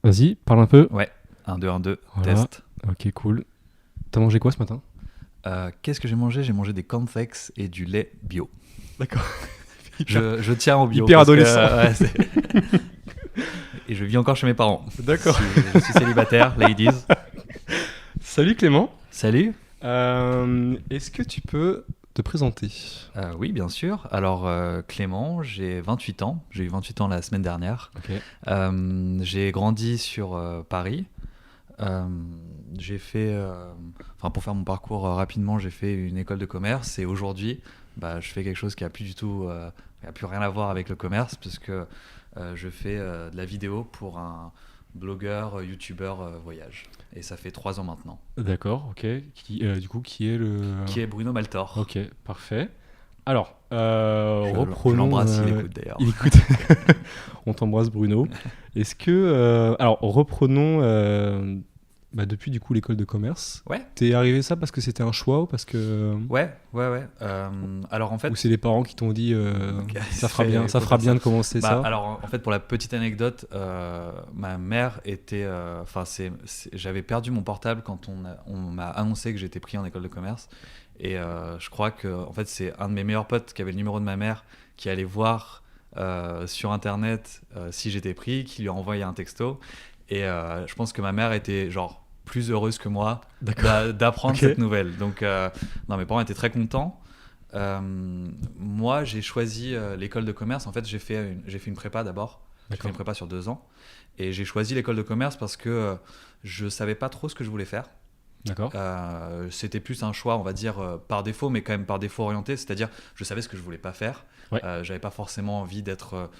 Vas-y, parle un peu. Ouais, 1, 2, 1, 2, Voilà. test. Ok, cool. T'as mangé quoi ce matin? Qu'est-ce que j'ai mangé? J'ai mangé des cornflakes et du lait bio. D'accord. Je tiens au bio. hyper parce que, adolescent. et je vis encore chez mes parents. D'accord. Je suis célibataire, ladies. Salut Clément. Salut. Est-ce que tu peux te présenter? Oui, bien sûr. Alors, Clément, j'ai 28 ans. J'ai eu 28 ans la semaine dernière. Ok. J'ai grandi sur Paris. J'ai fait, pour faire mon parcours rapidement, j'ai fait une école de commerce et aujourd'hui, je fais quelque chose qui a plus du tout, qui a plus rien à voir avec le commerce puisque je fais de la vidéo pour un blogueur, youtubeur voyage et ça fait 3 ans maintenant. D'accord, ok. Qui est le... Qui est Bruno Maltor. Ok, parfait. Alors, Je reprenons... l'embrasse, il écoute d'ailleurs. Il écoute. On t'embrasse Bruno. Est-ce que... alors, reprenons... depuis du coup l'école de commerce. Ouais. T'es arrivé ça parce que c'était un choix ou parce que... Ouais. Alors en fait, Ou c'est les parents qui t'ont dit ça fera c'est bien de commencer ça. Alors en fait, pour la petite anecdote, ma mère était, j'avais perdu mon portable quand on m'a annoncé que j'étais pris en école de commerce et je crois que en fait c'est un de mes meilleurs potes qui avait le numéro de ma mère qui allait voir sur internet si j'étais pris, qui lui a envoyé un texto et je pense que ma mère était genre plus heureuse que moi d'apprendre Ok. cette nouvelle. Donc non, mes parents étaient très contents. Moi, j'ai choisi l'école de commerce. En fait, j'ai fait une prépa d'abord. J'ai fait une prépa sur 2 ans. Et j'ai choisi l'école de commerce parce que je savais pas trop ce que je voulais faire. D'accord. C'était plus un choix, on va dire, par défaut, mais quand même par défaut orienté. C'est-à-dire, je savais ce que je voulais pas faire. Ouais. J'avais pas forcément envie d'être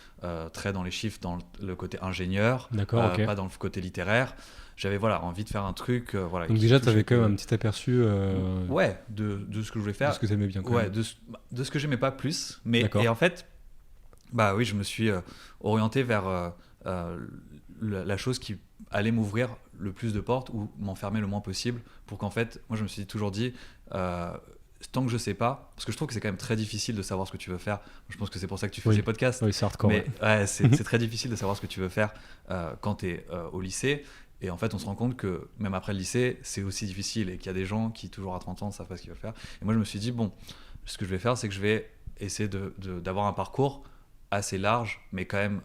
très dans les chiffres, dans le côté ingénieur, D'accord, ok. pas dans le côté littéraire. J'avais envie de faire un truc. Donc qui déjà, tu touche avais un quand peu- même un petit aperçu Ouais, de ce que je voulais faire. de ce que tu aimais bien. Quand Ouais, même. de ce que j'aimais pas plus. Mais, D'accord. et en fait, oui, je me suis orienté vers la chose qui allait m'ouvrir le plus de portes ou m'enfermer le moins possible pour qu'en fait, moi je me suis toujours dit, tant que je sais pas, parce que je trouve que c'est quand même très difficile de savoir ce que tu veux faire. Je pense que c'est pour ça que tu fais Oui. ces podcasts. Oui, c'est hardcore. Mais ouais. c'est très difficile de savoir ce que tu veux faire quand tu es au lycée. Et en fait, on se rend compte que même après le lycée, c'est aussi difficile et qu'il y a des gens qui, toujours à 30 ans, ne savent pas ce qu'ils veulent faire. Et moi, je me suis dit, bon, ce que je vais faire, c'est que je vais essayer d'avoir un parcours assez large, mais quand même,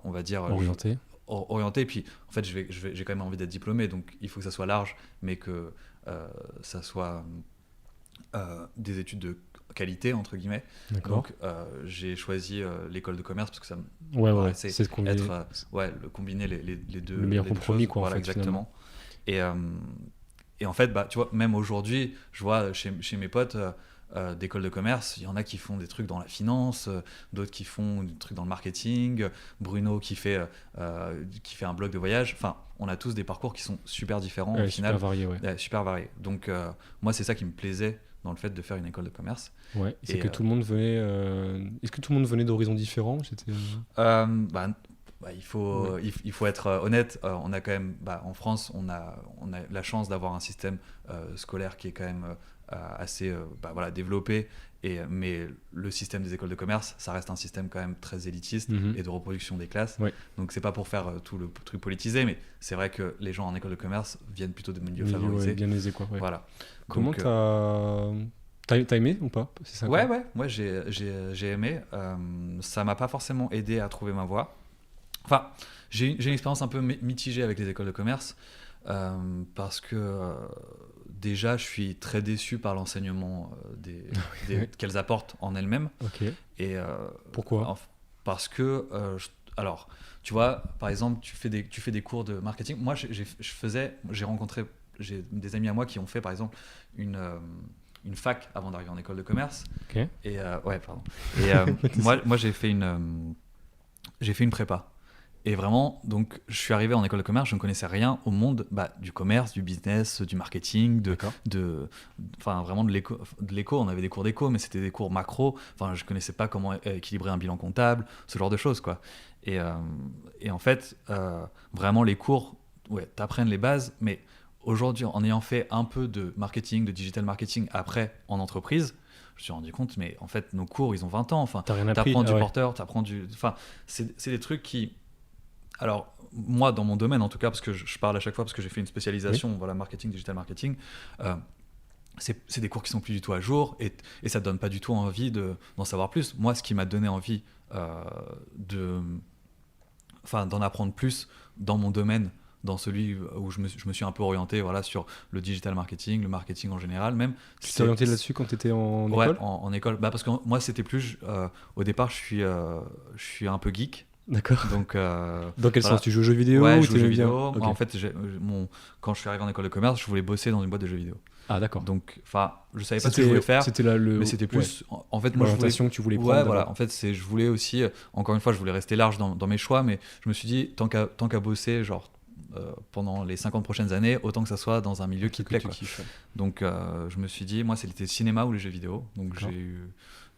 on va dire, Orienté. orienté. Et puis, en fait, j'ai quand même envie d'être diplômé, donc il faut que ça soit large, mais que ça soit des études de qualité, entre guillemets. D'accord. Donc, j'ai choisi l'école de commerce parce que ça me Ouais. c'est C'est ce qu'on dit. combiner les deux, Le meilleur les deux compromis, choses. quoi, en Voilà, fait, exactement. Et en fait, tu vois, même aujourd'hui, je vois chez mes potes d'école de commerce, il y en a qui font des trucs dans la finance, d'autres qui font des trucs dans le marketing, Bruno qui fait un blog de voyage. Enfin, on a tous des parcours qui sont super différents au final. Super varié, ouais. Super variés. Donc, moi, c'est ça qui me plaisait dans le fait de faire une école de commerce. Ouais. C'est Et, que tout le monde venait. Est-ce que tout le monde venait d'horizons différents? C'était. Il faut être honnête. On a quand même, en France, on a la chance d'avoir un système scolaire qui est quand même assez développé. Mais le système des écoles de commerce, ça reste un système quand même très élitiste et de reproduction des classes. Ouais. Donc c'est pas pour faire tout le truc politisé, mais c'est vrai que les gens en école de commerce viennent plutôt de milieux Milieu, favorisés. ouais, bien aisé, quoi. Ouais. Voilà. Comment Donc, t'as aimé ou pas? C'est ça, quoi. Ouais, j'ai aimé. Ça m'a pas forcément aidé à trouver ma voie. Enfin, j'ai une expérience un peu mitigée avec les écoles de commerce parce que déjà, je suis très déçu par l'enseignement qu'elles apportent en elles-mêmes. Ok. Et, Pourquoi? Parce que, alors, tu vois, par exemple, tu fais des cours de marketing. Moi, j'ai des amis à moi qui ont fait, par exemple, une fac avant d'arriver en école de commerce. Ok. Et ouais, pardon. Et moi, j'ai fait une prépa. Et vraiment, donc, je suis arrivé en école de commerce, je ne connaissais rien au monde du commerce, du business, du marketing, vraiment de l'éco. On avait des cours d'éco, mais c'était des cours macro. Enfin, je ne connaissais pas comment équilibrer un bilan comptable, ce genre de choses, quoi. Et en fait, vraiment, les cours, ouais, t'apprennent les bases, mais aujourd'hui, en ayant fait un peu de marketing, de digital marketing après en entreprise, je me suis rendu compte, mais en fait, nos cours, ils ont 20 ans. Enfin, T'as rien appris. t'apprends du ouais. porteur, t'apprends du... Enfin, c'est des trucs qui... Alors, moi, dans mon domaine, en tout cas, parce que je parle à chaque fois, parce que j'ai fait une spécialisation, Oui. voilà, marketing, digital marketing, euh, c'est des cours qui sont plus du tout à jour et ça te donne pas du tout envie d'en savoir plus. Moi, ce qui m'a donné envie de, d'en apprendre plus dans mon domaine, dans celui où je me suis un peu orienté, voilà, sur le digital marketing, le marketing en général, même. Tu t'es orienté là-dessus quand tu étais en Ouais, école? en école. Bah, parce que moi, c'était plus. Au départ, je suis un peu geek. D'accord. Donc, Dans quel voilà. sens? Tu joues aux jeux vidéo Ouais, ou je joue aux jeux t'aimais bien? vidéo. Ok. Moi, en fait, quand je suis arrivé en école de commerce, je voulais bosser dans une boîte de jeux vidéo. Ah, d'accord. Donc, enfin, je savais pas ce que je voulais faire, C'était là mais c'était ouais, plus. En fait, moi, je voulais. l'orientation que tu voulais prendre Ouais, d'abord. voilà. En fait, je voulais aussi. Encore une fois, je voulais rester large dans mes choix, mais je me suis dit, tant qu'à bosser, genre. Pendant les 50 prochaines années, autant que ça soit dans un milieu qui te plaît. Tu Quoi. kiffes. Donc, je me suis dit, moi, c'était le cinéma ou les jeux vidéo. Donc, D'accord.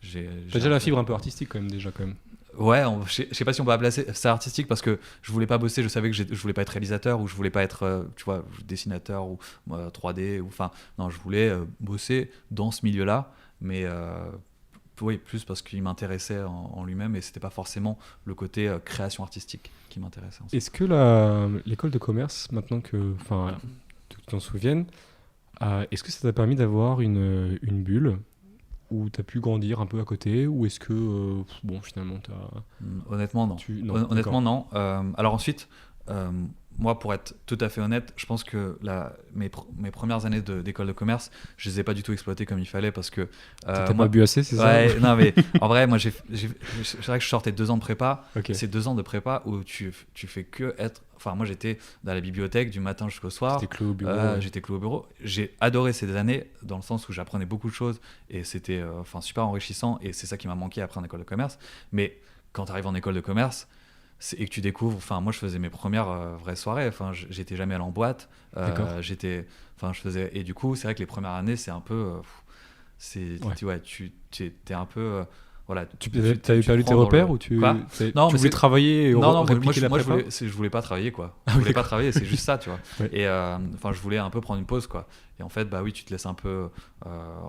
j'ai T'as déjà la fibre un peu artistique quand même déjà quand même. Ouais, je sais pas si on peut appeler ça artistique parce que je voulais pas bosser, je savais que je voulais pas être réalisateur ou je voulais pas être, tu vois, dessinateur ou 3D ou enfin, non, je voulais bosser dans ce milieu-là, mais oui, plus parce qu'il m'intéressait en lui-même et c'était pas forcément le côté création artistique qui m'intéressait. Est-ce que l'école de commerce, maintenant que tu t'en souviennes, est-ce que ça t'a permis d'avoir une bulle où tu as pu grandir un peu à côté ou est-ce que, bon, finalement, Honnêtement, non. Non, Honnêtement, non. Alors ensuite, moi, pour être tout à fait honnête, je pense que mes premières années d'école de commerce, je les ai pas du tout exploitées comme il fallait parce que... T'as pas bu assez, c'est ouais, ça? non, mais en vrai, moi, c'est vrai que je sortais 2 ans de prépa. Ok. C'est 2 ans de prépa où tu fais que être... Enfin, moi, j'étais dans la bibliothèque du matin jusqu'au soir. J'étais cloué au bureau. Ouais. J'étais cloué au bureau. J'ai adoré ces années dans le sens où j'apprenais beaucoup de choses et c'était super enrichissant et c'est ça qui m'a manqué après en école de commerce. Mais quand tu arrives en école de commerce et que tu découvres, enfin moi je faisais mes premières vraies soirées, enfin j'étais jamais allé en boîte, je faisais et du coup c'est vrai que les premières années c'est un peu, tu t'es un peu voilà. T'avais perdu tes repères ou tu voulais travailler et répliquer la prépa? Je voulais pas travailler quoi. Ah Je oui, voulais pas d'accord. travailler, c'est juste ça, tu vois. Ouais. Et enfin je voulais un peu prendre une pause quoi. Et en fait bah oui tu te laisses un peu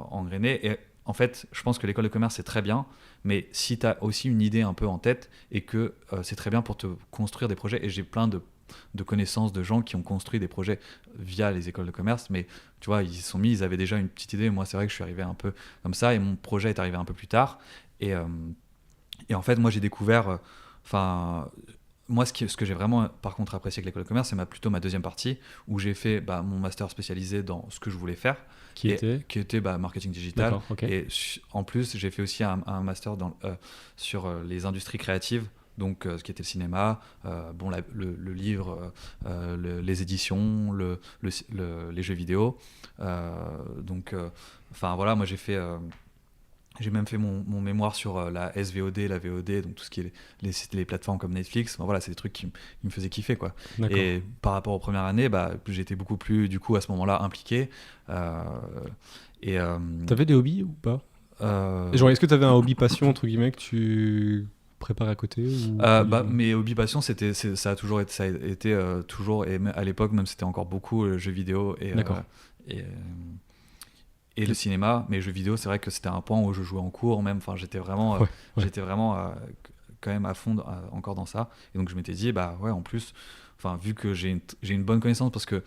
engrainer et en fait, je pense que l'école de commerce, c'est très bien, mais si tu as aussi une idée un peu en tête et que c'est très bien pour te construire des projets, et j'ai plein de connaissances de gens qui ont construit des projets via les écoles de commerce, mais tu vois, ils avaient déjà une petite idée. Moi, c'est vrai que je suis arrivé un peu comme ça, et mon projet est arrivé un peu plus tard. Et en fait, moi, j'ai découvert... moi, ce que j'ai vraiment, par contre, apprécié avec l'école de commerce, c'est plutôt ma deuxième partie, où j'ai fait mon master spécialisé dans ce que je voulais faire. Qui était marketing digital. D'accord, ok. Et en plus, j'ai fait aussi un master sur les industries créatives, donc ce qui était le cinéma, le livre, les éditions, les jeux vidéo. Voilà, moi j'ai même fait mon mémoire sur la SVOD, la VOD, donc tout ce qui est les plateformes comme Netflix. Voilà, c'est des trucs qui me faisaient kiffer, quoi. D'accord. Et par rapport aux premières années, j'étais beaucoup plus, du coup, à ce moment-là, impliqué. T'avais des hobbies ou pas? Genre, est-ce que t'avais un hobby passion, entre guillemets, que tu prépares à côté ou... Mes hobbies passion, ça a toujours été toujours, et à l'époque, même, c'était encore beaucoup le jeu vidéo et le cinéma, mais jeux vidéo, c'est vrai que c'était un point où je jouais en cours même. Enfin, j'étais vraiment, quand même à fond encore dans ça. Et donc je m'étais dit, en plus, enfin vu que j'ai une bonne connaissance parce que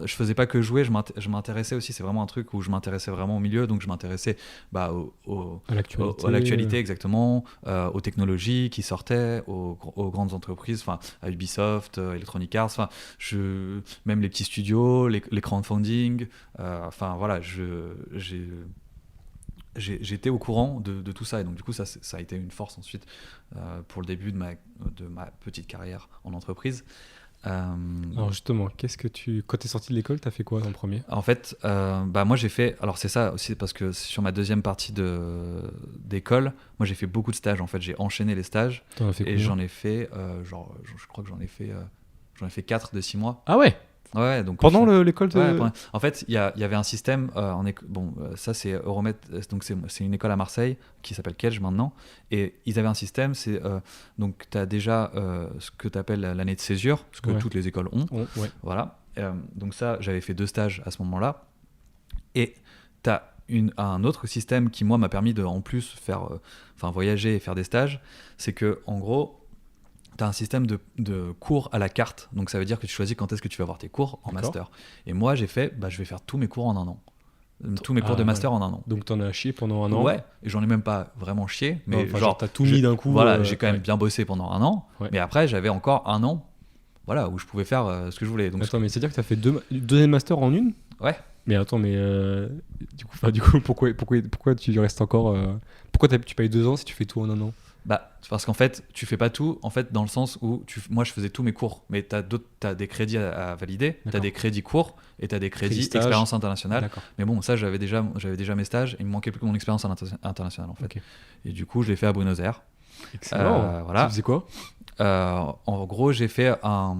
je faisais pas que jouer, je m'intéressais aussi. C'est vraiment un truc où je m'intéressais vraiment au milieu, donc je m'intéressais à l'actualité, à l'actualité exactement, aux technologies qui sortaient, aux grandes entreprises, enfin à Ubisoft, Electronic Arts, enfin même les petits studios, les crowdfunding, enfin voilà, j'étais au courant de tout ça et donc du coup ça a été une force ensuite pour le début de ma petite carrière en entreprise. Alors justement, quand t'es sorti de l'école, t'as fait quoi en premier? En fait, moi j'ai fait, alors c'est ça aussi parce que sur ma deuxième partie d'école, moi j'ai fait beaucoup de stages. En fait, j'ai enchaîné les stages T'en as fait et combien? j'en ai fait, je crois que j'en ai fait 4 de 6 mois. Ah ouais? Ouais, donc Pendant l'école de... ouais, en fait, il y avait un système ça c'est Euromed, donc c'est une école à Marseille qui s'appelle Kedge maintenant, et ils avaient un système, donc tu as déjà ce que tu appelles l'année de césure, ce que toutes les écoles ont. Ouais. Voilà. Donc ça, j'avais fait 2 stages à ce moment-là, et tu as un autre système qui moi m'a permis de en plus faire voyager et faire des stages, c'est que en gros t'as un système de cours à la carte. Donc ça veut dire que tu choisis quand est-ce que tu vas avoir tes cours en D'accord. master. Et moi, j'ai fait, je vais faire tous mes cours en un an. Tous mes cours de Ah, master ouais. en un an. Donc t'en as chié pendant un an. Ouais, et j'en ai même pas vraiment chié, mais Enfin, genre, t'as tout mis d'un coup. voilà, j'ai quand même ouais. bien bossé pendant un an, Ouais. mais après j'avais encore un an, voilà, où je pouvais faire ce que je voulais. Donc, Attends, mais c'est-à-dire que t'as fait deuxième master en une? ouais, Mais attends, mais du coup, pourquoi tu restes encore pourquoi tu payes 2 ans si tu fais tout en un an? c'est parce qu'en fait, tu fais pas tout, en fait, dans le sens où moi je faisais tous mes cours, mais t'as des crédits à valider, t'as D'accord. des crédits cours et t'as des crédits Crédit stage. expérience internationale. D'accord. Mais bon, ça j'avais déjà mes stages, il me manquait plus que mon expérience internationale en fait. Ok. Et du coup, je l'ai fait à Buenos Aires. Excellent. Voilà. Tu faisais quoi? En gros, j'ai fait un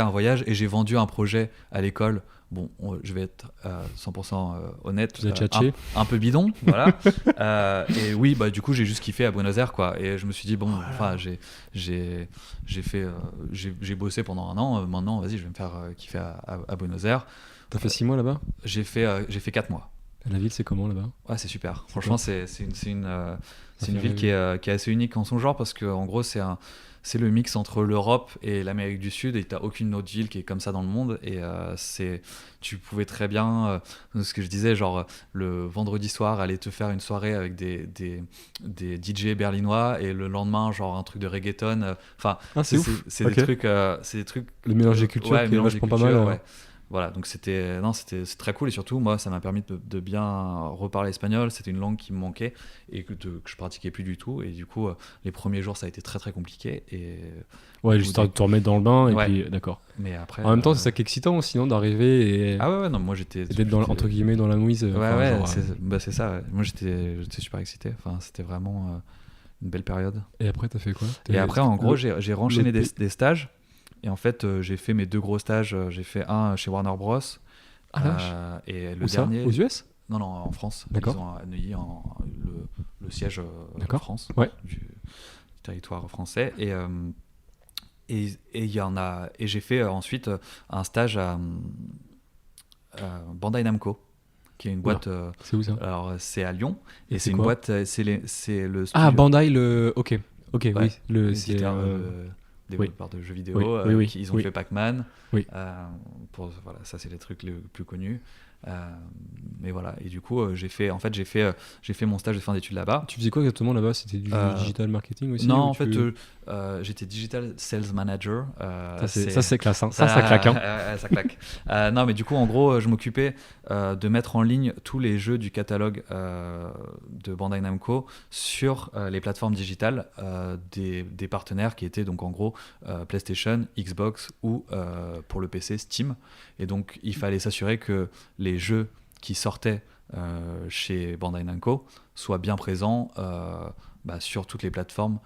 voyage et j'ai vendu un projet à l'école. Bon, je vais être 100% honnête, Tu as tchatché. un peu bidon, voilà. Et oui, du coup, j'ai juste kiffé à Buenos Aires, quoi. Et je me suis dit, bon, enfin, j'ai bossé pendant un an. Maintenant, vas-y, je vais me faire kiffer à Buenos Aires. T'as fait 6 mois là-bas? J'ai fait 4 mois. La ville, c'est comment là-bas? Ouais, c'est super. C'est Franchement, quoi? c'est une Ça ville fait qui est assez unique en son genre parce que en gros, c'est le mix entre l'Europe et l'Amérique du Sud et t'as aucune autre ville qui est comme ça dans le monde et tu pouvais très bien ce que je disais, genre le vendredi soir aller te faire une soirée avec des DJ berlinois et le lendemain genre un truc de reggaeton. Enfin, Ah, c'est ouf. c'est Ok. des trucs Le mélange des cultures ouais, qui est mélange des vachement pas mal. cultures, ouais. Voilà, donc c'est très cool et surtout moi ça m'a permis de bien reparler espagnol. C'était une langue qui me manquait et que je pratiquais plus du tout et du coup les premiers jours ça a été très très compliqué et Ouais, juste te remettre dans le bain et Ouais. puis d'accord. mais après En même temps, c'est ça qui est excitant aussi, non, d'arriver et, ah ouais, non, moi j'étais et d'être entre guillemets dans la mouise. ouais enfin, ouais genre, c'est ça, ouais. Moi j'étais super excité, enfin c'était vraiment une belle période. Et après, t'as fait quoi? Et après en gros Le- j'ai renchaîné l'autre des stages et en fait j'ai fait mes 2 gros stages. J'ai fait un chez Warner Bros. Ah, vache. Et le Où ça? dernier Aux US? non en France. D'accord. Ils ont à Neuilly le siège de D'accord. France, Ouais. du territoire français et il y en a et j'ai fait ensuite un stage à Bandai Namco qui est une boîte C'est où ça? alors c'est à Lyon et Et c'est c'est une quoi? boîte c'est le studio Ah, Bandai, le. Ok, ouais, oui. C'est. éditeur, développeur de jeux vidéo. Oui, Ils ont fait Pac-Man. Oui. Voilà, ça c'est les trucs les plus connus. Mais voilà, et du coup j'ai fait mon stage de fin d'études là-bas. Tu faisais quoi exactement là-bas? C'était du digital marketing aussi? Non, ou en tu- fait j'étais digital sales manager. Ça, c'est classe, hein. Ça claque, hein. Ça claque. Non, mais du coup, en gros, je m'occupais de mettre en ligne tous les jeux du catalogue de Bandai Namco sur les plateformes digitales des partenaires qui étaient donc en gros PlayStation, Xbox ou pour le PC Steam. Et donc, il fallait s'assurer que les jeux qui sortaient chez Bandai Namco soient bien présents sur toutes les plateformes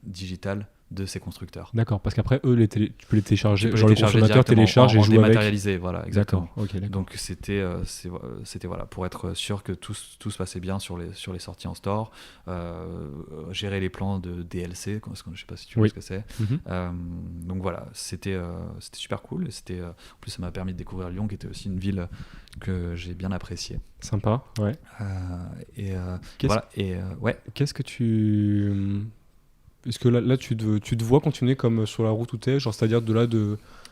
digitales de ces constructeurs. D'accord, parce qu'après, eux, tu peux les télécharger. Tu peux Genre, les le télécharger consommateur directement télécharge et en joue avec. dématérialisé, voilà, exactement. D'accord, ok, d'accord. Donc c'était voilà, pour être sûr que tout se passait bien sur les sorties en store, gérer les plans de DLC, je sais pas si tu vois Oui. ce que c'est. Mhm. Donc voilà, c'était super cool. Et en plus, ça m'a permis de découvrir Lyon, qui était aussi une ville que j'ai bien appréciée. Sympa, ouais. Voilà, ouais. Qu'est-ce que tu. Est-ce que là tu te vois continuer comme sur la route où t'es, genre c'est-à-dire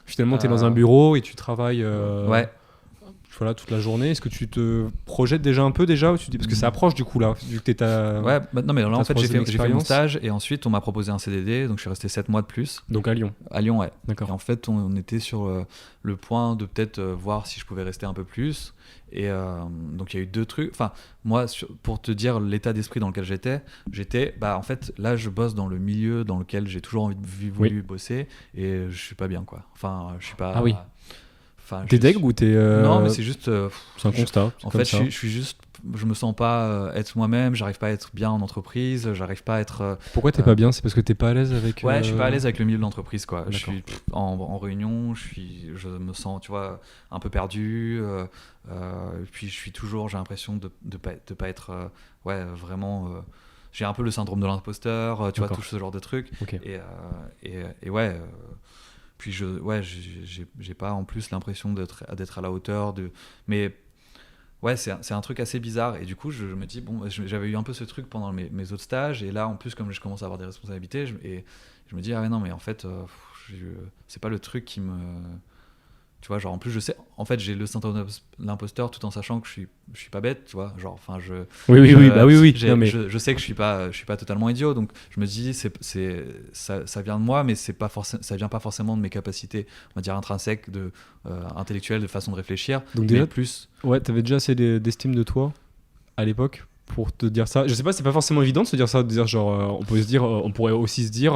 finalement t'es dans un bureau et tu travailles Ouais. voilà, toute la journée. Est-ce que tu te projettes déjà un peu ou tu dis parce que ça approche du coup là, vu que t'es ta. Ouais, non mais là en fait j'ai fait mon expérience. stage et ensuite on m'a proposé un CDD, donc je suis resté 7 mois de plus. Donc à Lyon. À Lyon, ouais. Et D'accord. en fait on était sur le point de peut-être voir si je pouvais rester un peu plus. Et donc il y a eu 2 trucs. Enfin moi pour te dire l'état d'esprit dans lequel j'étais en fait là je bosse dans le milieu dans lequel j'ai toujours voulu bosser et je suis pas bien quoi. Enfin je suis pas. Ah oui. Enfin, T'es deg ou t'es. Non mais c'est juste. C'est un constat. En fait je suis juste. Je me sens pas être moi-même, j'arrive pas à être bien en entreprise, j'arrive pas à être. Pourquoi t'es pas bien? C'est parce que t'es pas à l'aise avec. Ouais, je suis pas à l'aise avec le milieu de l'entreprise, quoi. Je D'accord. suis en réunion, je me sens, tu vois, un peu perdu. Puis j'ai l'impression de pas être, vraiment. J'ai un peu le syndrome de l'imposteur, tu vois, tout ce genre de trucs. Ok. Et ouais. Puis j'ai pas en plus l'impression d'être à la hauteur de. Mais Ouais, c'est un truc assez bizarre. Et du coup, je me dis, bon, j'avais eu un peu ce truc pendant mes autres stages. Et là, en plus, comme je commence à avoir des responsabilités, et je me dis, ah ouais, non, mais en fait, c'est pas le truc qui me. Tu vois, genre, en plus, je sais. En fait, j'ai le syndrome de l'imposteur tout en sachant que je suis pas bête, tu vois. Genre, enfin, Oui, bah oui. Non, mais... je sais que je suis pas totalement idiot. Donc, je me dis, ça vient de moi, mais ça vient pas forcément de mes capacités, on va dire, intrinsèques, intellectuelles, de façon de réfléchir. Donc, mais déjà, plus. Ouais, t'avais déjà assez d'estime de toi à l'époque pour te dire ça. Je sais pas, c'est pas forcément évident de se dire ça, de dire genre, on pourrait aussi se dire,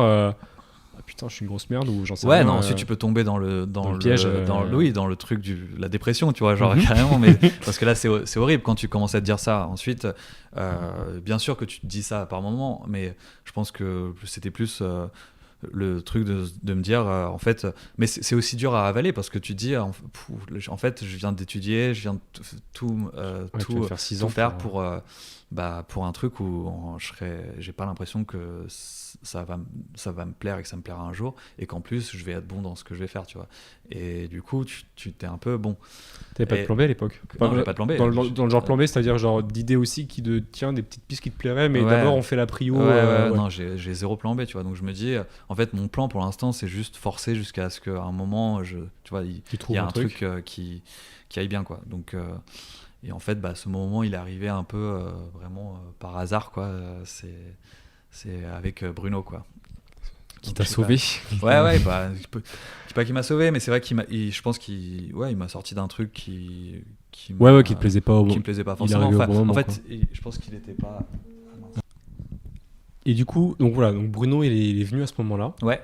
ah putain, je suis une grosse merde ou j'en sais Ouais, rien. non, ensuite tu peux tomber dans le piège, oui, dans le truc la dépression, tu vois, genre carrément, mais parce que là c'est horrible quand tu commences à te dire ça. Ensuite, bien sûr que tu te dis ça par moment, mais je pense que c'était plus le truc de me dire en fait, mais c'est aussi dur à avaler parce que tu te dis en fait je viens d'étudier, je viens de tout tu vas faire 6 ans faire pour un truc où j'ai pas l'impression que ça va me plaire et que ça me plaira un jour et qu'en plus je vais être bon dans ce que je vais faire, tu vois. Et du coup tu t'es un peu bon. T'avais pas de plan B à l'époque? Non, j'avais pas de plan B. Dans le genre plan B, c'est-à-dire genre d'idées aussi qui te tient des petites pistes qui te plairaient, mais Ouais. d'abord on fait la prio. Ouais. Non, j'ai zéro plan B, tu vois. Donc je me dis, en fait, mon plan pour l'instant, c'est juste forcer jusqu'à ce qu'à un moment, tu vois, il y a un truc qui aille bien, quoi. Donc, et en fait, ce moment, il est arrivé un peu vraiment par hasard, quoi. C'est avec Bruno, quoi. Qui t'a sauvé. Ouais, je dis pas qu'il m'a sauvé, mais c'est vrai je pense qu'il m'a sorti d'un truc qui te plaisait pas. Qui me plaisait pas forcément. En fait, je pense qu'il était pas. Et du coup, donc voilà, donc Bruno il est venu à ce moment-là. Ouais.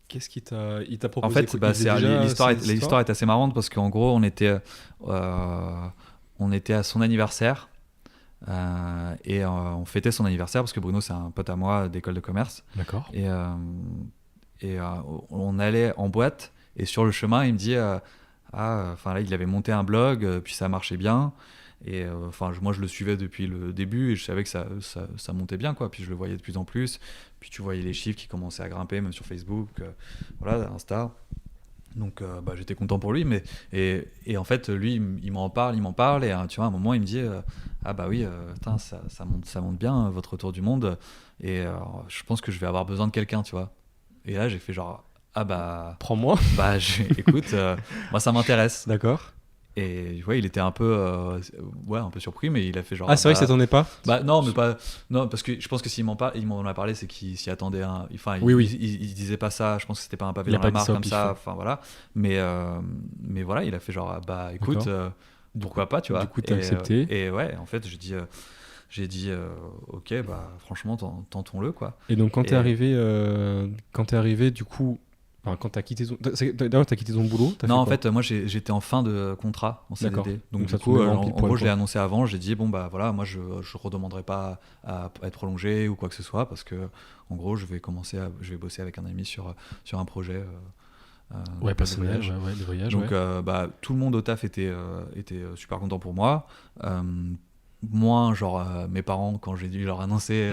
Qu'est-ce qu'il t'a proposé? En fait, l'histoire est assez marrante parce qu'en gros, on était à son anniversaire et on fêtait son anniversaire parce que Bruno, c'est un pote à moi d'école de commerce. D'accord. Et on allait en boîte et sur le chemin, il me dit là, il avait monté un blog, puis ça marchait bien. Et moi je le suivais depuis le début et je savais que ça montait bien, quoi. Puis je le voyais de plus en plus, puis tu voyais les chiffres qui commençaient à grimper même sur Facebook, voilà, Insta. Donc j'étais content pour lui, mais et en fait lui il m'en parle et tu vois, à un moment il me dit ah bah oui, ça monte bien votre tour du monde et je pense que je vais avoir besoin de quelqu'un, tu vois. Et là j'ai fait genre ah bah prends-moi. Écoute, moi ça m'intéresse. D'accord. Et il était un peu un peu surpris, mais il a fait genre c'est vrai que ça t'en est pas. Non, mais pas parce que je pense que s'il m'en a parlé, c'est qu'il s'y attendait il disait pas ça, je pense que c'était pas un pavé dans la mare comme ça, voilà, mais voilà, il a fait genre écoute, pourquoi pas, tu vois. Du coup t'as accepté. Et ouais, en fait j'ai dit ok, franchement tentons-le, quoi. Et donc quand t'es arrivé du coup, quand t'as quitté ton boulot, non, en fait, moi j'étais en fin de contrat en CDD. D'accord. Donc du coup, en gros, je l'ai annoncé avant. J'ai dit bon voilà, moi je redemanderai pas à être prolongé ou quoi que ce soit parce que en gros, je vais bosser avec un ami sur un projet. Personnel, de voyage. Donc tout le monde au taf était super content pour moi. Moins genre mes parents quand j'ai dû leur annoncer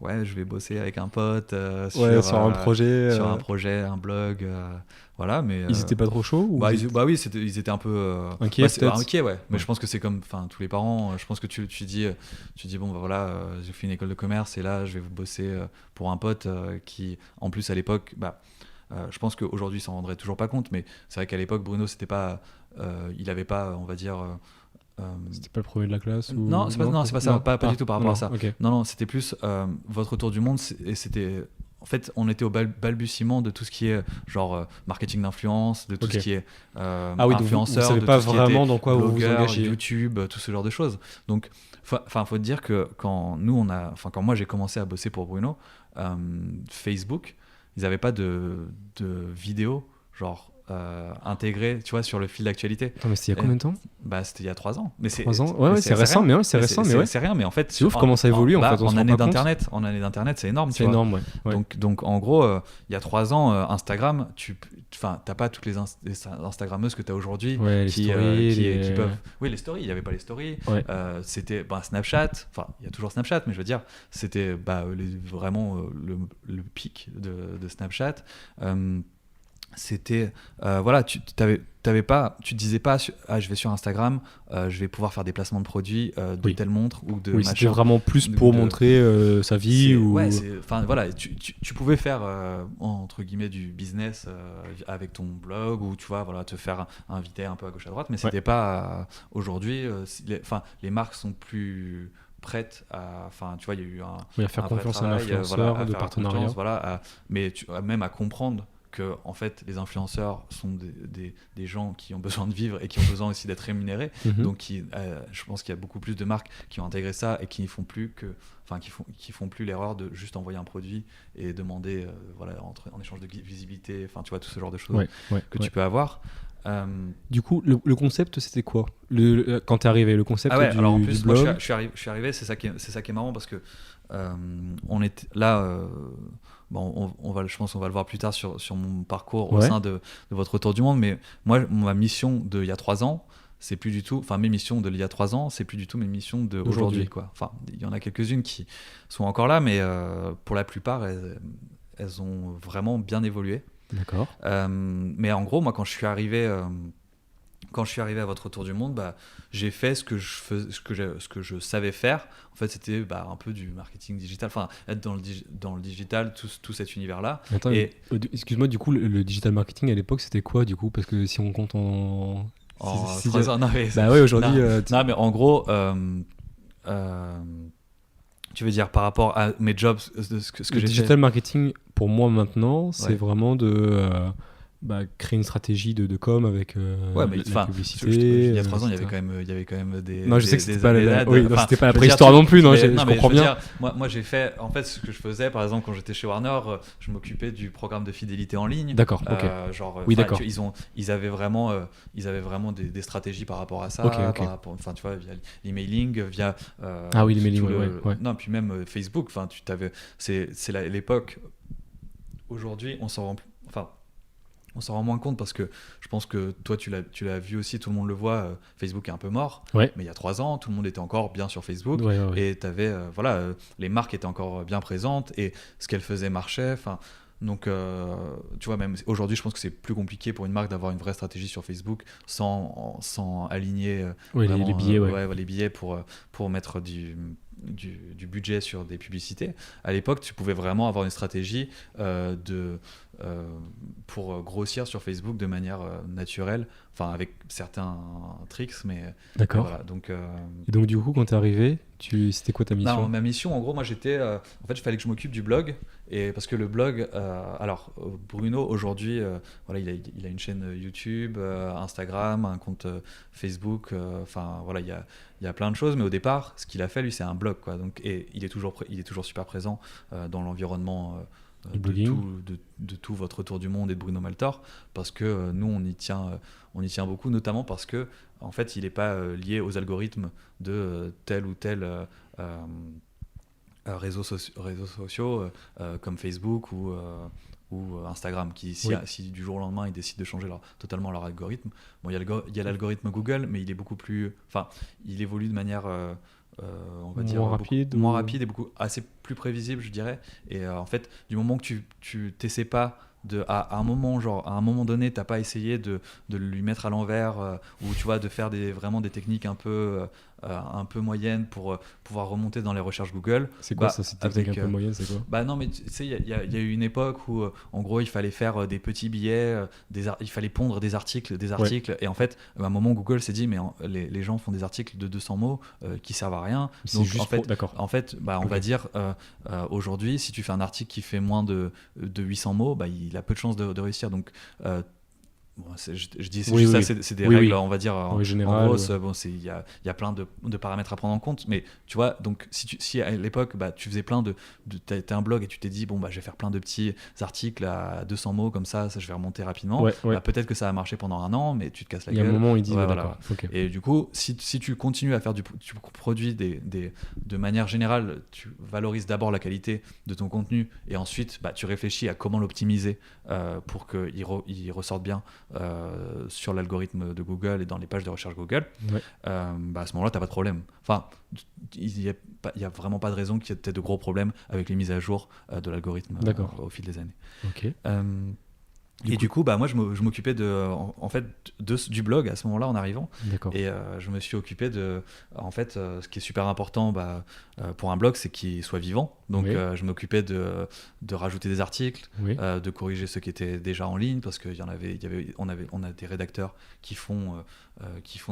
je vais bosser avec un pote sur un projet, un blog, voilà, mais ils étaient pas trop chauds ou oui, ils étaient un peu inquiets, inquiets, ouais. Mais je pense que c'est comme tous les parents, je pense que tu dis bon voilà, j'ai fait une école de commerce et là je vais bosser pour un pote qui en plus à l'époque je pense qu'aujourd'hui il s'en rendrait toujours pas compte, mais c'est vrai qu'à l'époque Bruno c'était pas il avait pas, on va dire c'était pas le premier de la classe ou... Non, c'est pas ça, pas du tout par rapport à ça. Okay. Non, c'était plus votre tour du monde, et c'était... En fait, on était au balbutiement de tout ce qui est genre marketing d'influence, de tout ce qui est influenceur, vous savez de pas tout ce vraiment qui dans quoi blogueur, vous vous engagez. YouTube, tout ce genre de choses. Donc, faut te dire que quand moi j'ai commencé à bosser pour Bruno, Facebook, ils avaient pas de vidéos genre intégré, tu vois, sur le fil d'actualité. Attends, mais c'était il y a combien de temps? C'était il y a 3 ans. Mais 3 ans. Ouais, c'est récent, mais c'est rien, mais en fait c'est ouf comment ça évolue en fait. En année d'internet, c'est énorme. C'est énorme, ouais. Donc en gros, il y a 3 ans, Instagram, t'as pas toutes les Instagrammeuses que t'as aujourd'hui qui peuvent. Oui, les stories. Il y avait pas les stories. Ouais. C'était Snapchat. Enfin, il y a toujours Snapchat, mais je veux dire, c'était vraiment le pic de Snapchat. c'était voilà, t'avais pas, tu te disais pas je vais sur Instagram, je vais pouvoir faire des placements de produits de Oui. telle montre ou de Oui, c'était machin. vraiment plus pour montrer sa vie Ouais, ou. enfin voilà, tu pouvais faire entre guillemets du business avec ton blog ou tu vois voilà te faire inviter un peu à gauche à droite, mais c'était pas aujourd'hui. Les marques sont plus prêtes à, enfin tu vois, il y a eu Oui, à faire un vrai confiance à un travail, influenceur, à de faire partenariat. confiance, voilà, mais même à comprendre que en fait les influenceurs sont des gens qui ont besoin de vivre et qui ont besoin aussi d'être rémunérés. Mhm. Donc je pense qu'il y a beaucoup plus de marques qui ont intégré ça et qui font plus qui font plus l'erreur de juste envoyer un produit et demander voilà en échange de visibilité, enfin tu vois tout ce genre de choses que tu peux avoir. Du coup, le concept, c'était quoi quand t'es arrivé, le concept Alors en du plus, moi blog. je suis arrivé, c'est ça qui est marrant parce que on était là. Bon, je pense qu'on va le voir plus tard sur mon parcours au sein de votre tour du monde, mais moi, ma mission d'il y a 3 ans, c'est plus du tout, enfin mes missions de il y a 3 ans, c'est plus du tout mes missions d'aujourd'hui, quoi. Enfin, il y en a quelques-unes qui sont encore là, mais pour la plupart, elles ont vraiment bien évolué. D'accord. Mais en gros, moi, quand je suis arrivé à votre tour du monde, bah, j'ai fait ce que je savais faire. En fait, c'était un peu du marketing digital, enfin être dans le digital, tout cet univers-là. Attends, excuse-moi, du coup, le digital marketing à l'époque, c'était quoi du coup? Parce que si on compte en 3 ans, non mais bah oui, aujourd'hui. Non, mais en gros, tu veux dire par rapport à mes jobs, ce que le j'ai digital fait. marketing, pour moi maintenant, c'est vraiment de créer une stratégie de com avec Ouais, mais la publicité. il y a 3 ans, il y avait quand même des. Non, je sais que des c'était pas années-là c'était pas la je veux préhistoire non plus, non, je mais comprends veux bien. dire, moi j'ai fait, en fait, ce que je faisais, par exemple, quand j'étais chez Warner, je m'occupais du programme de fidélité en ligne. D'accord, ok. Genre, Oui, d'accord. ils avaient vraiment des stratégies par rapport à ça, Ok. enfin, tu vois, via l'emailing, via. Ah oui, l'emailing, ouais. Non, puis même Facebook, enfin, c'est l'époque. Aujourd'hui, on s'en rend moins compte parce que je pense que toi tu l'as vu aussi, tout le monde le voit, Facebook est un peu mort, mais il y a 3 ans tout le monde était encore bien sur Facebook, et t'avais les marques étaient encore bien présentes et ce qu'elles faisaient marchait, donc tu vois, même aujourd'hui je pense que c'est plus compliqué pour une marque d'avoir une vraie stratégie sur Facebook sans aligner vraiment, les billets, les billets pour mettre du budget sur des publicités. À l'époque, tu pouvais vraiment avoir une stratégie pour grossir sur Facebook de manière naturelle, enfin avec certains tricks, mais d'accord. Voilà, donc, et donc du coup, quand t'es arrivé, c'était quoi ta mission? Ma mission, en gros, moi j'étais, en fait, il fallait que je m'occupe du blog, et parce que le blog, alors Bruno aujourd'hui, voilà, il a une chaîne YouTube, Instagram, un compte Facebook, enfin voilà, il y a plein de choses, mais au départ, ce qu'il a fait lui, c'est un blog, quoi. Donc, et il est toujours super présent dans l'environnement de tout votre tour du monde et de Bruno Maltor, parce que nous on y tient beaucoup, notamment parce que en fait il n'est pas lié aux algorithmes de tel ou tel réseaux sociaux comme Facebook ou Instagram, qui si du jour au lendemain ils décident de changer totalement leur algorithme, bon, il y a l'algorithme Google, mais il est beaucoup plus, enfin il évolue de manière on va dire moins rapide et assez plus prévisible, je dirais. Et en fait, du moment que tu t'essaies pas à un moment donné, t'as pas essayé de lui mettre à l'envers, ou tu vois, de faire vraiment des techniques un peu moyennes pour pouvoir remonter dans les recherches Google. C'est quoi ça, cette technique un peu moyenne, c'est quoi? Non, mais tu sais, il y a eu une époque où en gros il fallait faire des petits billets, il fallait pondre des articles, et en fait à un moment Google s'est dit mais les gens font des articles de 200 mots qui servent à rien. Donc en fait on va dire aujourd'hui, si tu fais un article qui fait moins de 800 mots, il a peu de chances de réussir. Donc je dis ça, c'est des règles, on va dire en général, gros. Il y a plein de paramètres à prendre en compte, mais tu vois, donc si à l'époque tu faisais t'as un blog et tu t'es dit je vais faire plein de petits articles à 200 mots comme ça je vais remonter rapidement, peut-être que ça a marché pendant 1 an, mais tu te casses la gueule. Il y a un moment où ils disent d'accord. Et du coup, si tu continues à faire tu produis de manière générale, tu valorises d'abord la qualité de ton contenu et ensuite tu réfléchis à comment l'optimiser pour qu'il ressorte bien sur l'algorithme de Google et dans les pages de recherche Google, à ce moment-là, t'as pas de problème. Enfin, il y a vraiment pas de raison qu'il y ait peut-être de gros problèmes avec les mises à jour de l'algorithme au fil des années. Ok. Et du coup, bah, moi, je m'occupais en fait, du blog à ce moment-là en arrivant. D'accord. Et je me suis occupé en fait, ce qui est super important pour un blog, c'est qu'il soit vivant. Donc, Oui. je m'occupais de rajouter des articles, Oui. de corriger ceux qui étaient déjà en ligne, parce qu'il y en avait, on a des rédacteurs qui font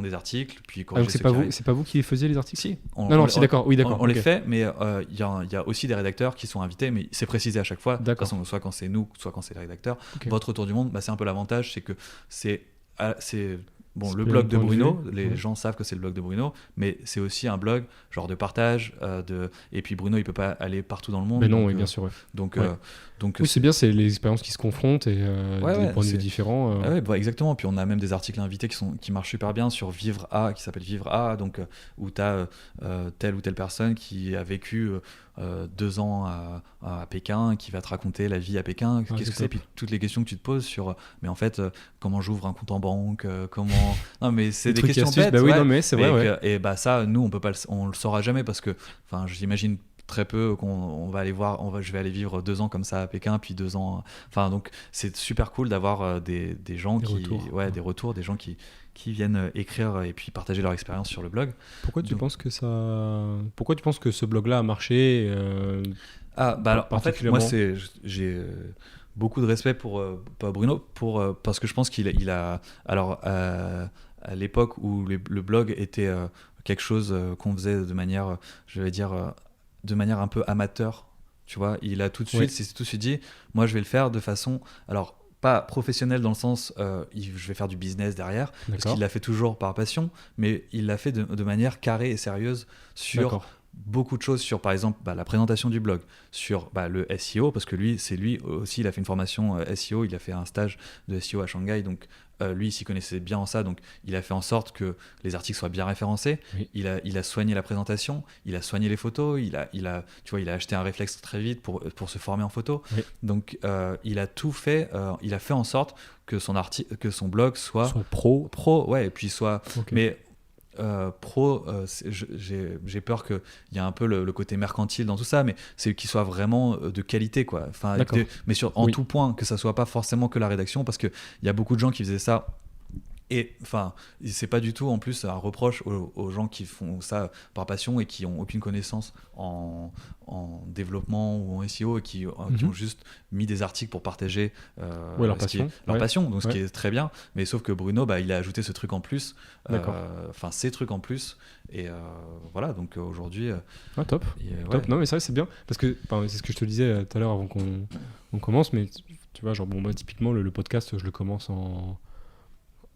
des articles, puis Ah, donc corriger c'est ceux pas qui vous, arrivent. c'est pas vous qui faisiez les articles? Si, Non, si, d'accord. Oui, d'accord. on les ok. fait, mais il y a aussi des rédacteurs qui sont invités, mais c'est précisé à chaque fois. De toute D'accord. façon, soit quand c'est nous, soit quand c'est les rédacteurs. Ok. Votre tour du monde, bah, c'est un peu l'avantage, c'est que c'est bon, C'est le plein blog de de points de Bruno, vue. les Ouais. gens savent que c'est le blog de Bruno, mais c'est aussi un blog genre de partage, et puis Bruno il peut pas aller partout dans le monde. Mais non, donc, oui, bien sûr. Ouais. Donc, Ouais. donc Oui, c'est bien, c'est les expériences qui se confrontent et Ouais, des ouais, points de vue c'est- différents. Ah ouais, bah exactement. Puis on a même des articles invités qui marchent super bien sur Vivre A, qui s'appelle Vivre A, donc où tu as telle ou telle personne qui a vécu 2 ans à Pékin, qui va te raconter la vie à Pékin, Ah, qu'est-ce c'est que c'est, top. puis toutes les questions que tu te poses sur, mais en fait, comment j'ouvre un compte en banque, comment. Non, mais c'est Des des trucs et questions astuces, bêtes, bah oui, ouais. non, mais c'est vrai, ouais. Et bah ça, nous, on peut pas, on le saura jamais parce que, enfin, j'imagine très peu on va aller voir, je vais aller vivre 2 ans comme ça à Pékin, puis 2 ans. Enfin, donc c'est super cool d'avoir des gens Des qui, retours. ouais, des retours, des gens qui viennent écrire et puis partager leur expérience sur le blog. Pourquoi tu Donc- penses que pourquoi tu penses que ce blog-là a marché Ah, bah alors, en fait, moi, particulièrement? j'ai beaucoup de respect pour Bruno, parce que je pense qu'il a. Alors, à l'époque où le blog était quelque chose qu'on faisait de manière, je vais dire, de manière un peu amateur, tu vois, il Oui. s'est tout de suite dit, moi, je vais le faire de façon. Alors, pas professionnelle dans le sens, je vais faire du business derrière, parce D'accord. qu'il l'a fait toujours par passion, mais il l'a fait de manière carrée et sérieuse sur D'accord. beaucoup de choses sur, par exemple, la présentation du blog, sur le SEO, parce que lui aussi, il a fait une formation SEO, il a fait un stage de SEO à Shanghai, donc lui, il s'y connaissait bien en ça, donc il a fait en sorte que les articles soient bien référencés. Oui. Il a soigné la présentation, il a soigné les photos, tu vois, il a acheté un réflexe très vite pour se former en photo. Oui. Donc, il a tout fait, il a fait en sorte que que son blog soit Soit pro. ouais, et puis soit. Ok. Mais pro, j'ai peur qu'il y a un peu le côté mercantile dans tout ça, mais c'est qu'il soit vraiment de qualité, quoi. Enfin, D'accord. mais en Oui. tout point, que ça soit pas forcément que la rédaction, parce qu'il y a beaucoup de gens qui faisaient ça. Et enfin, c'est pas du tout en plus un reproche aux gens qui font ça par passion et qui ont aucune connaissance en développement ou en SEO et qui ont juste mis des articles pour partager Ouais, leur ce qui est passion. leur Ouais. passion, donc ce qui Ouais. est très bien. Mais sauf que Bruno, bah, il a ajouté ce truc en plus, D'accord. enfin ces trucs en plus. Et voilà, donc aujourd'hui, Ah, top. ouais. Top. Non, mais ça, c'est bien. Parce que c'est ce que je te disais tout à l'heure avant qu'on commence. Mais tu vois, genre, bon, moi, typiquement, le podcast, je le commence en.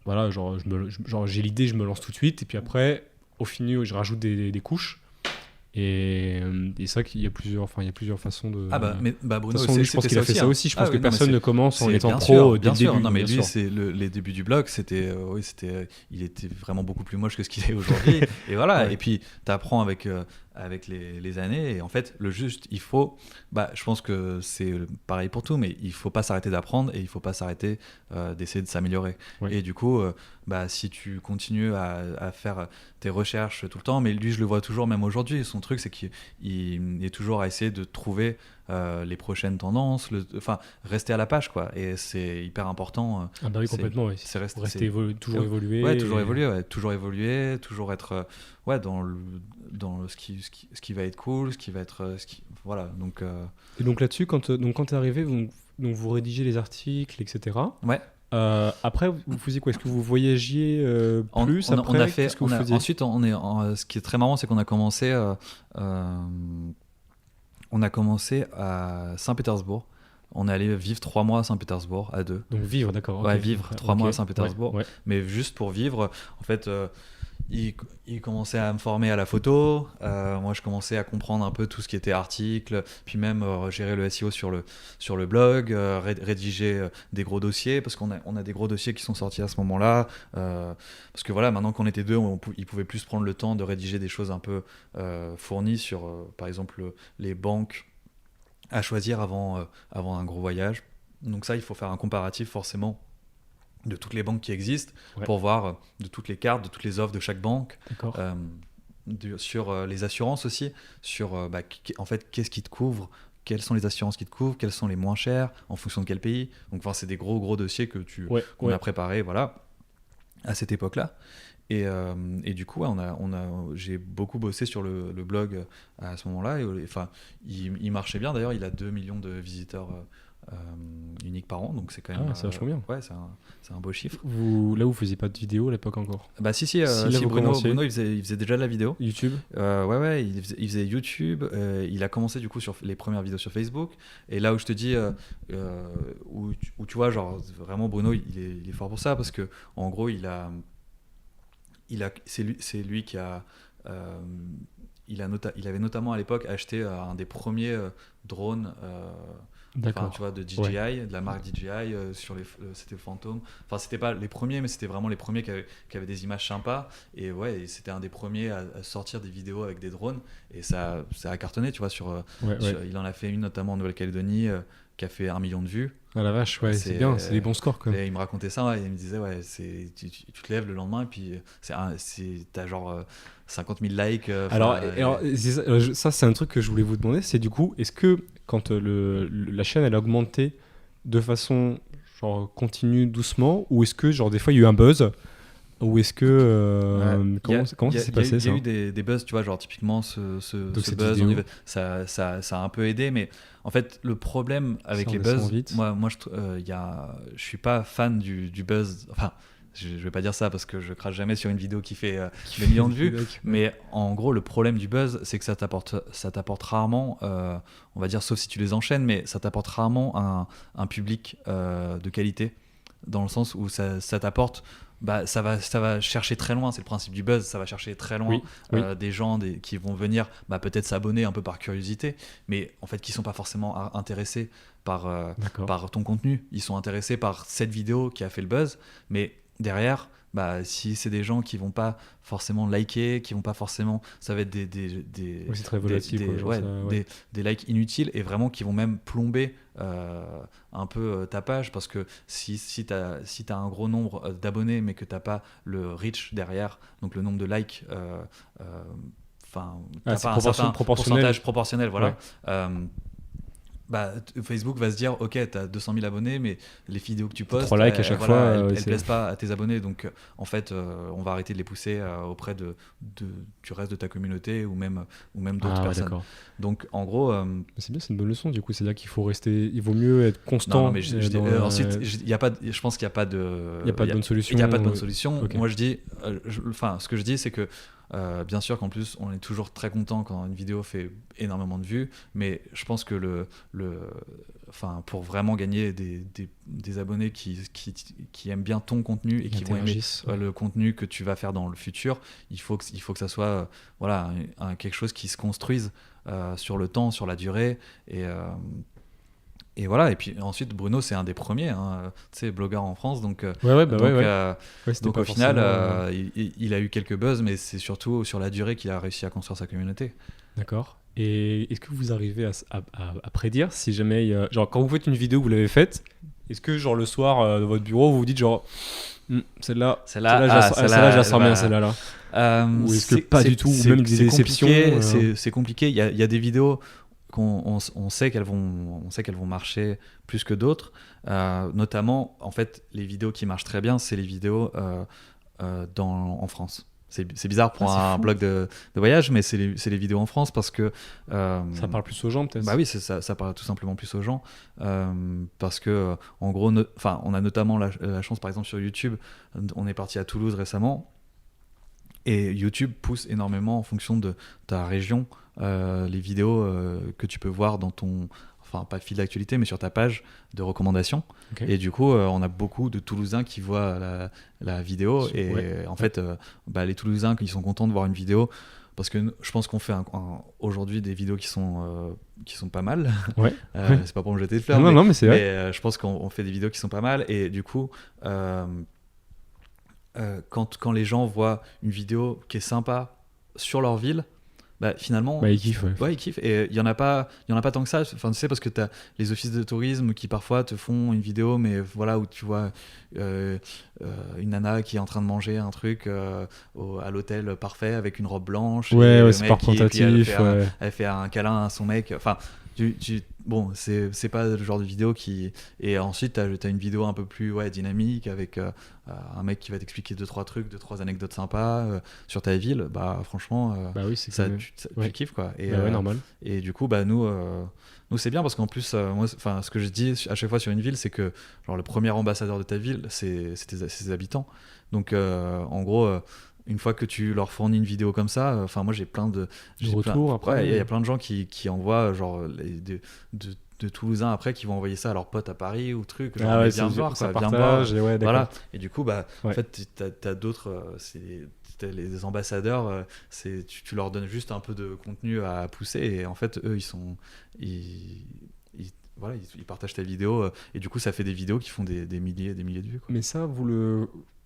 Voilà, genre, genre j'ai l'idée, je me lance tout de suite. Et puis après, au final, je rajoute des couches. Et c'est vrai qu'il y a plusieurs façons de. Ah bah, mais De Bruno toute façon, lui, je pense qu'il a fait ça aussi. Je pense que personne ne commence en étant bien pro sûr, dès bien le sûr. début. Non, mais bien lui, sûr. c'est les débuts du blog, il était vraiment beaucoup plus moche que ce qu'il est aujourd'hui. Et voilà. Ouais. Et puis, t'apprends avec les années. Et en fait, il faut. Bah, je pense que c'est pareil pour tout, mais il faut pas s'arrêter d'apprendre et il faut pas s'arrêter d'essayer de s'améliorer. Ouais. Et du coup, bah, si tu continues à faire tes recherches tout le temps, mais lui, je le vois toujours, même aujourd'hui, son truc, c'est qu'il est toujours à essayer de trouver les prochaines tendances, enfin rester à la page, quoi. Et c'est hyper important. Ah bah oui, complètement. Ouais. C'est rester, Toujours évoluer. Ouais, toujours évoluer, toujours être ouais, dans ce qui va être cool, ce qui va être voilà. Donc Et donc là-dessus, quand t'es arrivé, donc vous rédigez les articles, etc. ouais. Après, vous faisiez quoi? Est-ce que vous voyagiez plus on après? a fait, Qu'est-ce que vous faisiez? ensuite, ce qui est très marrant, c'est qu'on a commencé à Saint-Pétersbourg. On est allé vivre 3 mois à Saint-Pétersbourg à deux. Donc vivre, d'accord. Ouais, ok. vivre 3 Ok, mois à Saint-Pétersbourg. ouais. Mais juste pour vivre, en fait, il commençait à me former à la photo. Moi, je commençais à comprendre un peu tout ce qui était article, puis même gérer le SEO sur le blog, rédiger des gros dossiers, parce qu'on a des gros dossiers qui sont sortis à ce moment-là. Parce que voilà, maintenant qu'on était deux, il pouvait plus prendre le temps de rédiger des choses un peu fournies sur, par exemple, les banques à choisir avant un gros voyage. Donc ça, il faut faire un comparatif forcément de toutes les banques qui existent, Ouais. pour voir de toutes les cartes, de toutes les offres de chaque banque, D'accord. sur les assurances aussi, sur en fait qu'est-ce qui te couvre, quelles sont les assurances qui te couvrent, quelles sont les moins chères, en fonction de quel pays. Donc, enfin, c'est des gros dossiers qu'on a préparés, voilà, à cette époque-là. Et du coup, ouais, j'ai beaucoup bossé sur le blog à ce moment-là. Enfin, il marchait bien. D'ailleurs, il a 2 millions de visiteurs uniques par an, donc c'est quand même. Ah, c'est vachement bien. Ouais, c'est un beau chiffre. Vous faisiez pas de vidéo à l'époque encore? Bah si, là, vous Bruno, commenciez. il faisait déjà de la vidéo. YouTube? Ouais, il faisait YouTube. Il a commencé du coup sur les premières vidéos sur Facebook. Et là où je te dis, où tu vois, genre vraiment Bruno, il est fort pour ça parce que en gros, c'est lui qui a. Il avait notamment à l'époque acheté un des premiers drones. D'accord. Tu vois, de DJI, de la marque DJI, c'était Phantom. Enfin, c'était pas les premiers, mais c'était vraiment les premiers qui avaient des images sympas. Et ouais, et c'était un des premiers à sortir des vidéos avec des drones. Et ça a cartonné, tu vois. Il en a fait une notamment en Nouvelle-Calédonie qui a fait 1 million de vues. Ah la vache, ouais, c'est bien, c'est des bons scores quand même. Et il me racontait ça, et il me disait, ouais, tu te lèves le lendemain, et puis t'as genre 50 000 likes. Alors, ça, c'est un truc que je voulais vous demander, c'est du coup, est-ce que quand la chaîne elle a augmenté de façon genre continue, doucement, ou est-ce que genre des fois il y a eu un buzz, ou est-ce que comment ça s'est passé ça? Il y a eu des buzz, tu vois, genre typiquement ce buzz, ça a un peu aidé, mais en fait le problème avec les buzz, moi je suis pas fan du buzz, enfin. Je vais pas dire ça parce que je crache jamais sur une vidéo qui fait des millions de vues, mais en gros le problème du buzz, c'est que ça t'apporte rarement, on va dire, sauf si tu les enchaînes, mais ça t'apporte rarement un public de qualité, dans le sens où ça t'apporte, ça va chercher très loin, c'est le principe du buzz, ça va chercher très loin des gens qui vont venir peut-être s'abonner un peu par curiosité, mais en fait qui sont pas forcément intéressés par ton contenu, ils sont intéressés par cette vidéo qui a fait le buzz, mais derrière, si c'est des gens qui vont pas forcément liker, qui vont pas forcément, ça va être c'est très volatile, des likes inutiles, et vraiment qui vont même plomber un peu ta page, parce que si t'as un gros nombre d'abonnés mais que t'as pas le reach derrière, donc le nombre de likes, t'as pas un certain pourcentage proportionnel, voilà. Facebook va se dire, ok, t'as 200 000 abonnés, mais les vidéos que tu postes, 3 likes à chaque fois, elles plaisent pas à tes abonnés, donc en fait on va arrêter de les pousser auprès du reste de ta communauté, ou même d'autres personnes. D'accord. Donc en gros, c'est bien, c'est une bonne leçon du coup, c'est-à-dire qu'il vaut mieux être constant. Non, mais ensuite, je pense qu'il n'y a pas de bonne solution. Il n'y a pas de bonne solution. Okay. Moi je dis, ce que je dis, c'est que bien sûr qu'en plus on est toujours très content quand une vidéo fait énormément de vues, mais je pense que pour vraiment gagner des abonnés qui aiment bien ton contenu et qui vont aimer le contenu que tu vas faire dans le futur, il faut que ça soit quelque chose qui se construise sur le temps, sur la durée, et voilà. Et puis ensuite, Bruno, c'est un des premiers, tu sais, blogueur en France, donc donc au final, il a eu quelques buzz, mais c'est surtout sur la durée qu'il a réussi à construire sa communauté. D'accord. Et est-ce que vous arrivez à prédire si jamais, genre quand vous faites une vidéo, vous l'avez faite, est-ce que genre le soir dans votre bureau, vous vous dites genre celle-là, je la sens bien, celle-là. Ou est-ce que pas du tout, ou même des déceptions? C'est compliqué. Il y a des vidéos qu'on sait qu'elles vont marcher plus que d'autres, notamment en fait les vidéos qui marchent très bien, c'est les vidéos en France. C'est bizarre pour un blog de voyage, mais c'est les vidéos en France, parce que ça parle plus aux gens peut-être. Oui, ça parle tout simplement plus aux gens, parce que en gros, on a notamment la chance, par exemple sur YouTube, on est parti à Toulouse récemment, et YouTube pousse énormément en fonction de ta région les vidéos que tu peux voir dans ton, pas fil d'actualité, mais sur ta page de recommandations. Okay. Et du coup, on a beaucoup de Toulousains qui voient la vidéo, et en fait, les Toulousains, ils sont contents de voir une vidéo, parce que je pense qu'on fait aujourd'hui des vidéos qui sont pas mal. Ouais. C'est pas pour me jeter de fleurs, mais c'est vrai. Mais je pense qu'on fait des vidéos qui sont pas mal, et du coup, quand les gens voient une vidéo qui est sympa sur leur ville, finalement ils kiffent. Ils kiffent, et il y en a pas tant que ça, tu sais, parce que tu as les offices de tourisme qui parfois te font une vidéo, mais voilà, où tu vois une nana qui est en train de manger un truc à l'hôtel parfait avec une robe blanche, c'est pas représentatif, elle fait un câlin à son mec, Bon, c'est pas le genre de vidéo qui. Et ensuite, t'as une vidéo un peu plus dynamique avec un mec qui va t'expliquer 2-3 trucs, 2-3 anecdotes sympas sur ta ville. Bah, franchement, Bah oui, c'est ça, que... tu kiffes quoi. Et, Bah ouais, normal. et du coup, bah, nous c'est bien parce qu'en plus, moi, ce que je dis à chaque fois sur une ville, c'est que genre, le premier ambassadeur de ta ville, c'est ses habitants. Donc, en gros. Une fois que tu leur fournis une vidéo comme ça, enfin moi j'ai plein de retours après. il y a plein de gens qui envoient genre de Toulousains après qui vont envoyer ça à leurs potes à Paris ou truc, genre mais viens voir ça quoi, viens voir. partage, et ouais, d'accord. Voilà. Et du coup bah en Ouais. fait t'as d'autres t'as les ambassadeurs, tu leur donnes juste un peu de contenu à pousser et en fait eux voilà, ils partagent ta vidéo et du coup ça fait des vidéos qui font des milliers et des milliers de vues quoi. Mais ça,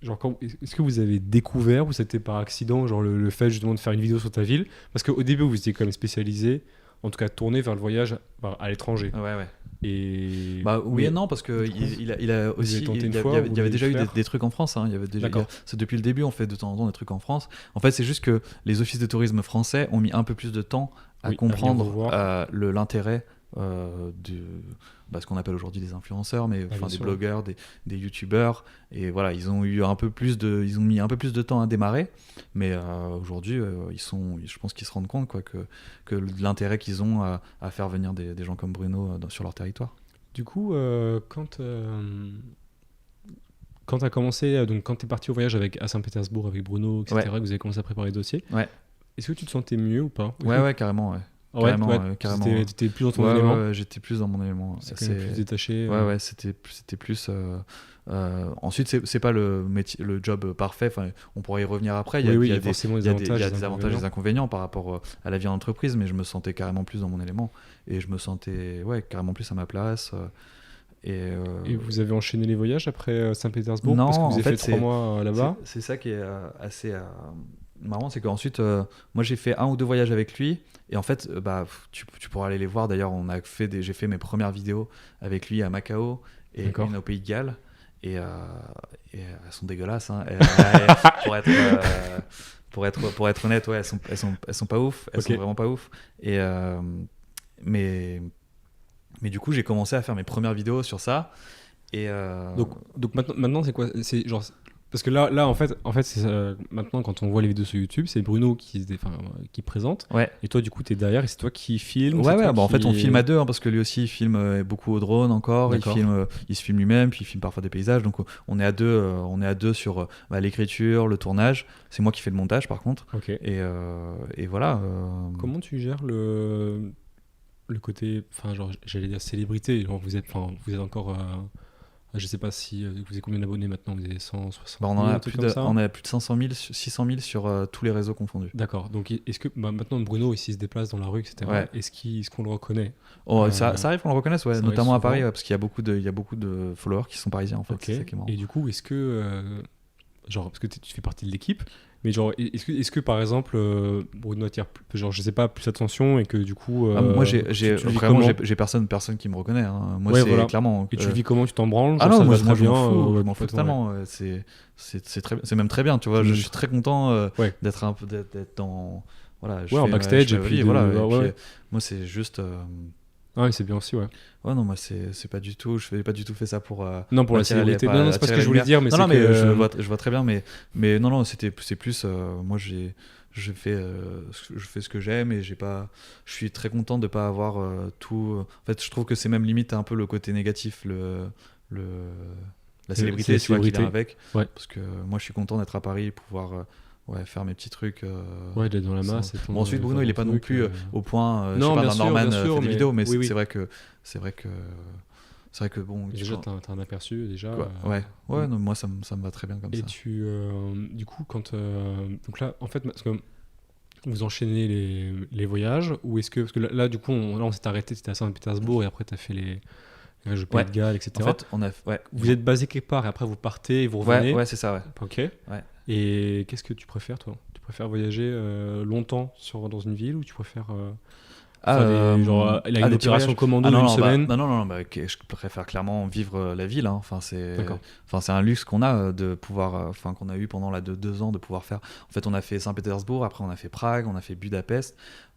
genre, est-ce que vous avez découvert ou c'était par accident, genre le fait justement de faire une vidéo sur ta ville? Parce qu'au début, vous étiez quand même spécialisé, en tout cas tourné vers le voyage à l'étranger. Ouais. Et... Bah oui mais et non parce que il a vous aussi avez tenté une il y fois, avait, vous il y avait voulez déjà le eu faire des trucs en France hein. Il y avait déjà D'accord. c'est depuis le début on fait de temps en temps des trucs en France. En fait c'est juste que les offices de tourisme français ont mis un peu plus de temps à Oui, à venir vous comprendre voir. l'intérêt de ce qu'on appelle aujourd'hui des influenceurs mais bien enfin des sûr. blogueurs des youtubeurs et voilà ils ont mis un peu plus de temps à démarrer mais aujourd'hui je pense qu'ils se rendent compte quoi que l'intérêt qu'ils ont à faire venir des gens comme Bruno sur leur territoire. Du coup, quand tu as commencé, donc quand tu es parti au voyage à Saint-Pétersbourg avec Bruno, etc., que vous avez commencé à préparer le dossier, Ouais. est-ce que tu te sentais mieux ou pas? Ouais, carrément, ouais. Ah ouais, Carrément. T'étais plus dans ton Ouais, élément. ouais, j'étais plus dans mon élément. C'est quand même plus détaché. Ouais, c'était plus. Ensuite, c'est pas le métier, le job parfait. Enfin, on pourrait y revenir après. Il y a forcément des des avantages et des inconvénients par rapport à la vie en entreprise, mais je me sentais carrément plus dans mon élément et je me sentais carrément plus à ma place. Et vous avez enchaîné les voyages après Saint-Pétersbourg? Non, parce que vous en avez fait, fait 3 mois là-bas. c'est ça qui est assez marrant, c'est qu'ensuite, moi j'ai fait 1 ou 2 voyages avec lui, et en fait, tu pourras aller les voir. D'ailleurs, j'ai fait mes premières vidéos avec lui à Macao et D'accord. une au Pays de Galles, et elles sont dégueulasses. Hein. Pour être honnête, ouais, elles sont pas ouf, elles Ok. sont vraiment pas ouf. Et mais du coup, j'ai commencé à faire mes premières vidéos sur ça. Et Donc maintenant c'est quoi? C'est genre parce que là en fait c'est ça, maintenant quand on voit les vidéos sur YouTube, c'est Bruno qui présente, ouais. et toi du coup t'es derrière et c'est toi qui filme. Ouais, en fait on filme à deux hein, parce que lui aussi il filme beaucoup au drone encore, D'accord. il se filme lui-même, puis il filme parfois des paysages, donc on est à deux sur l'écriture, le tournage. C'est moi qui fais le montage par contre. Ok. Et voilà. Comment tu gères le côté, enfin genre j'allais dire célébrité, genre vous êtes encore je sais pas si vous avez combien d'abonnés maintenant, vous avez 160 on 000, en un a truc plus comme ça. on a plus de 500 000, 600 000 sur tous les réseaux confondus. D'accord, donc est-ce que maintenant Bruno s'il se déplace dans la rue, etc., Ouais. est-ce qu'on le reconnaît? Ça arrive qu'on le reconnaisse, ouais, ça notamment arrive à Paris, souvent. parce qu'il y a beaucoup de followers qui sont parisiens en fait. Ok. C'est ça qui est marrant. Et du coup, est-ce que genre parce que tu fais partie de l'équipe, mais genre est-ce que par exemple Bruno attire genre je sais pas plus attention et que du coup moi j'ai tu le vis vraiment comment? j'ai personne qui me reconnaît hein. Moi Ouais, c'est voilà. clairement Et tu le vis comment? Tu t'en branles? ah Genre, non, ça moi te va très je m'en bien, fous, ouais, je m'en fous complètement, ouais. totalement. C'est même très bien, tu vois. Je suis très content Ouais. d'être un peu d'être dans voilà. En backstage et puis voilà. ouais. Moi c'est juste Ah oui, c'est bien aussi, ouais. ouais non moi c'est pas du tout, je fais pas du tout fait ça pour Non, pour la attirer célébrité. pas- Non, c'est pas ce attirer que je voulais lumière. dire, mais non c'est non mais que je vois très bien, mais non c'est plus moi je fais ce que j'aime et je suis très content de pas avoir tout. En fait, je trouve que c'est même limite un peu le côté négatif, la célébrité, tu vois, qui vient avec. Ouais. Parce que moi, je suis content d'être à Paris, pouvoir faire mes petits trucs. Ouais, d'être dans la masse. Bon, ensuite, Bruno, il est pas non plus au point. Non, je sais bien pas, sûr, Norman bien sûr, fait des mais- vidéos, mais oui, oui. c'est vrai que bon. Déjà, t'as un aperçu déjà. Ouais, non, moi ça me va très bien comme Et ça. du coup, donc là, en fait, parce que vous enchaînez les voyages, ou est-ce que parce que là du coup, on s'est arrêté, c'était à Saint-Pétersbourg et après t'as fait les voyages au Pays de Galles, etc. En fait, on a Vous êtes basé quelque part et après vous partez et vous revenez. ouais, c'est ça, ouais. Ok. Ouais. Et qu'est-ce que tu préfères, toi? Tu préfères voyager longtemps dans une ville, ou tu préfères genre il a une petits opération voyages. commando non, d'une non, semaine? non, je préfère clairement vivre la ville. Hein. Enfin, D'accord. c'est un luxe qu'on a de pouvoir, qu'on a eu pendant 2 ans de pouvoir faire. En fait, on a fait Saint-Pétersbourg, après on a fait Prague, on a fait Budapest.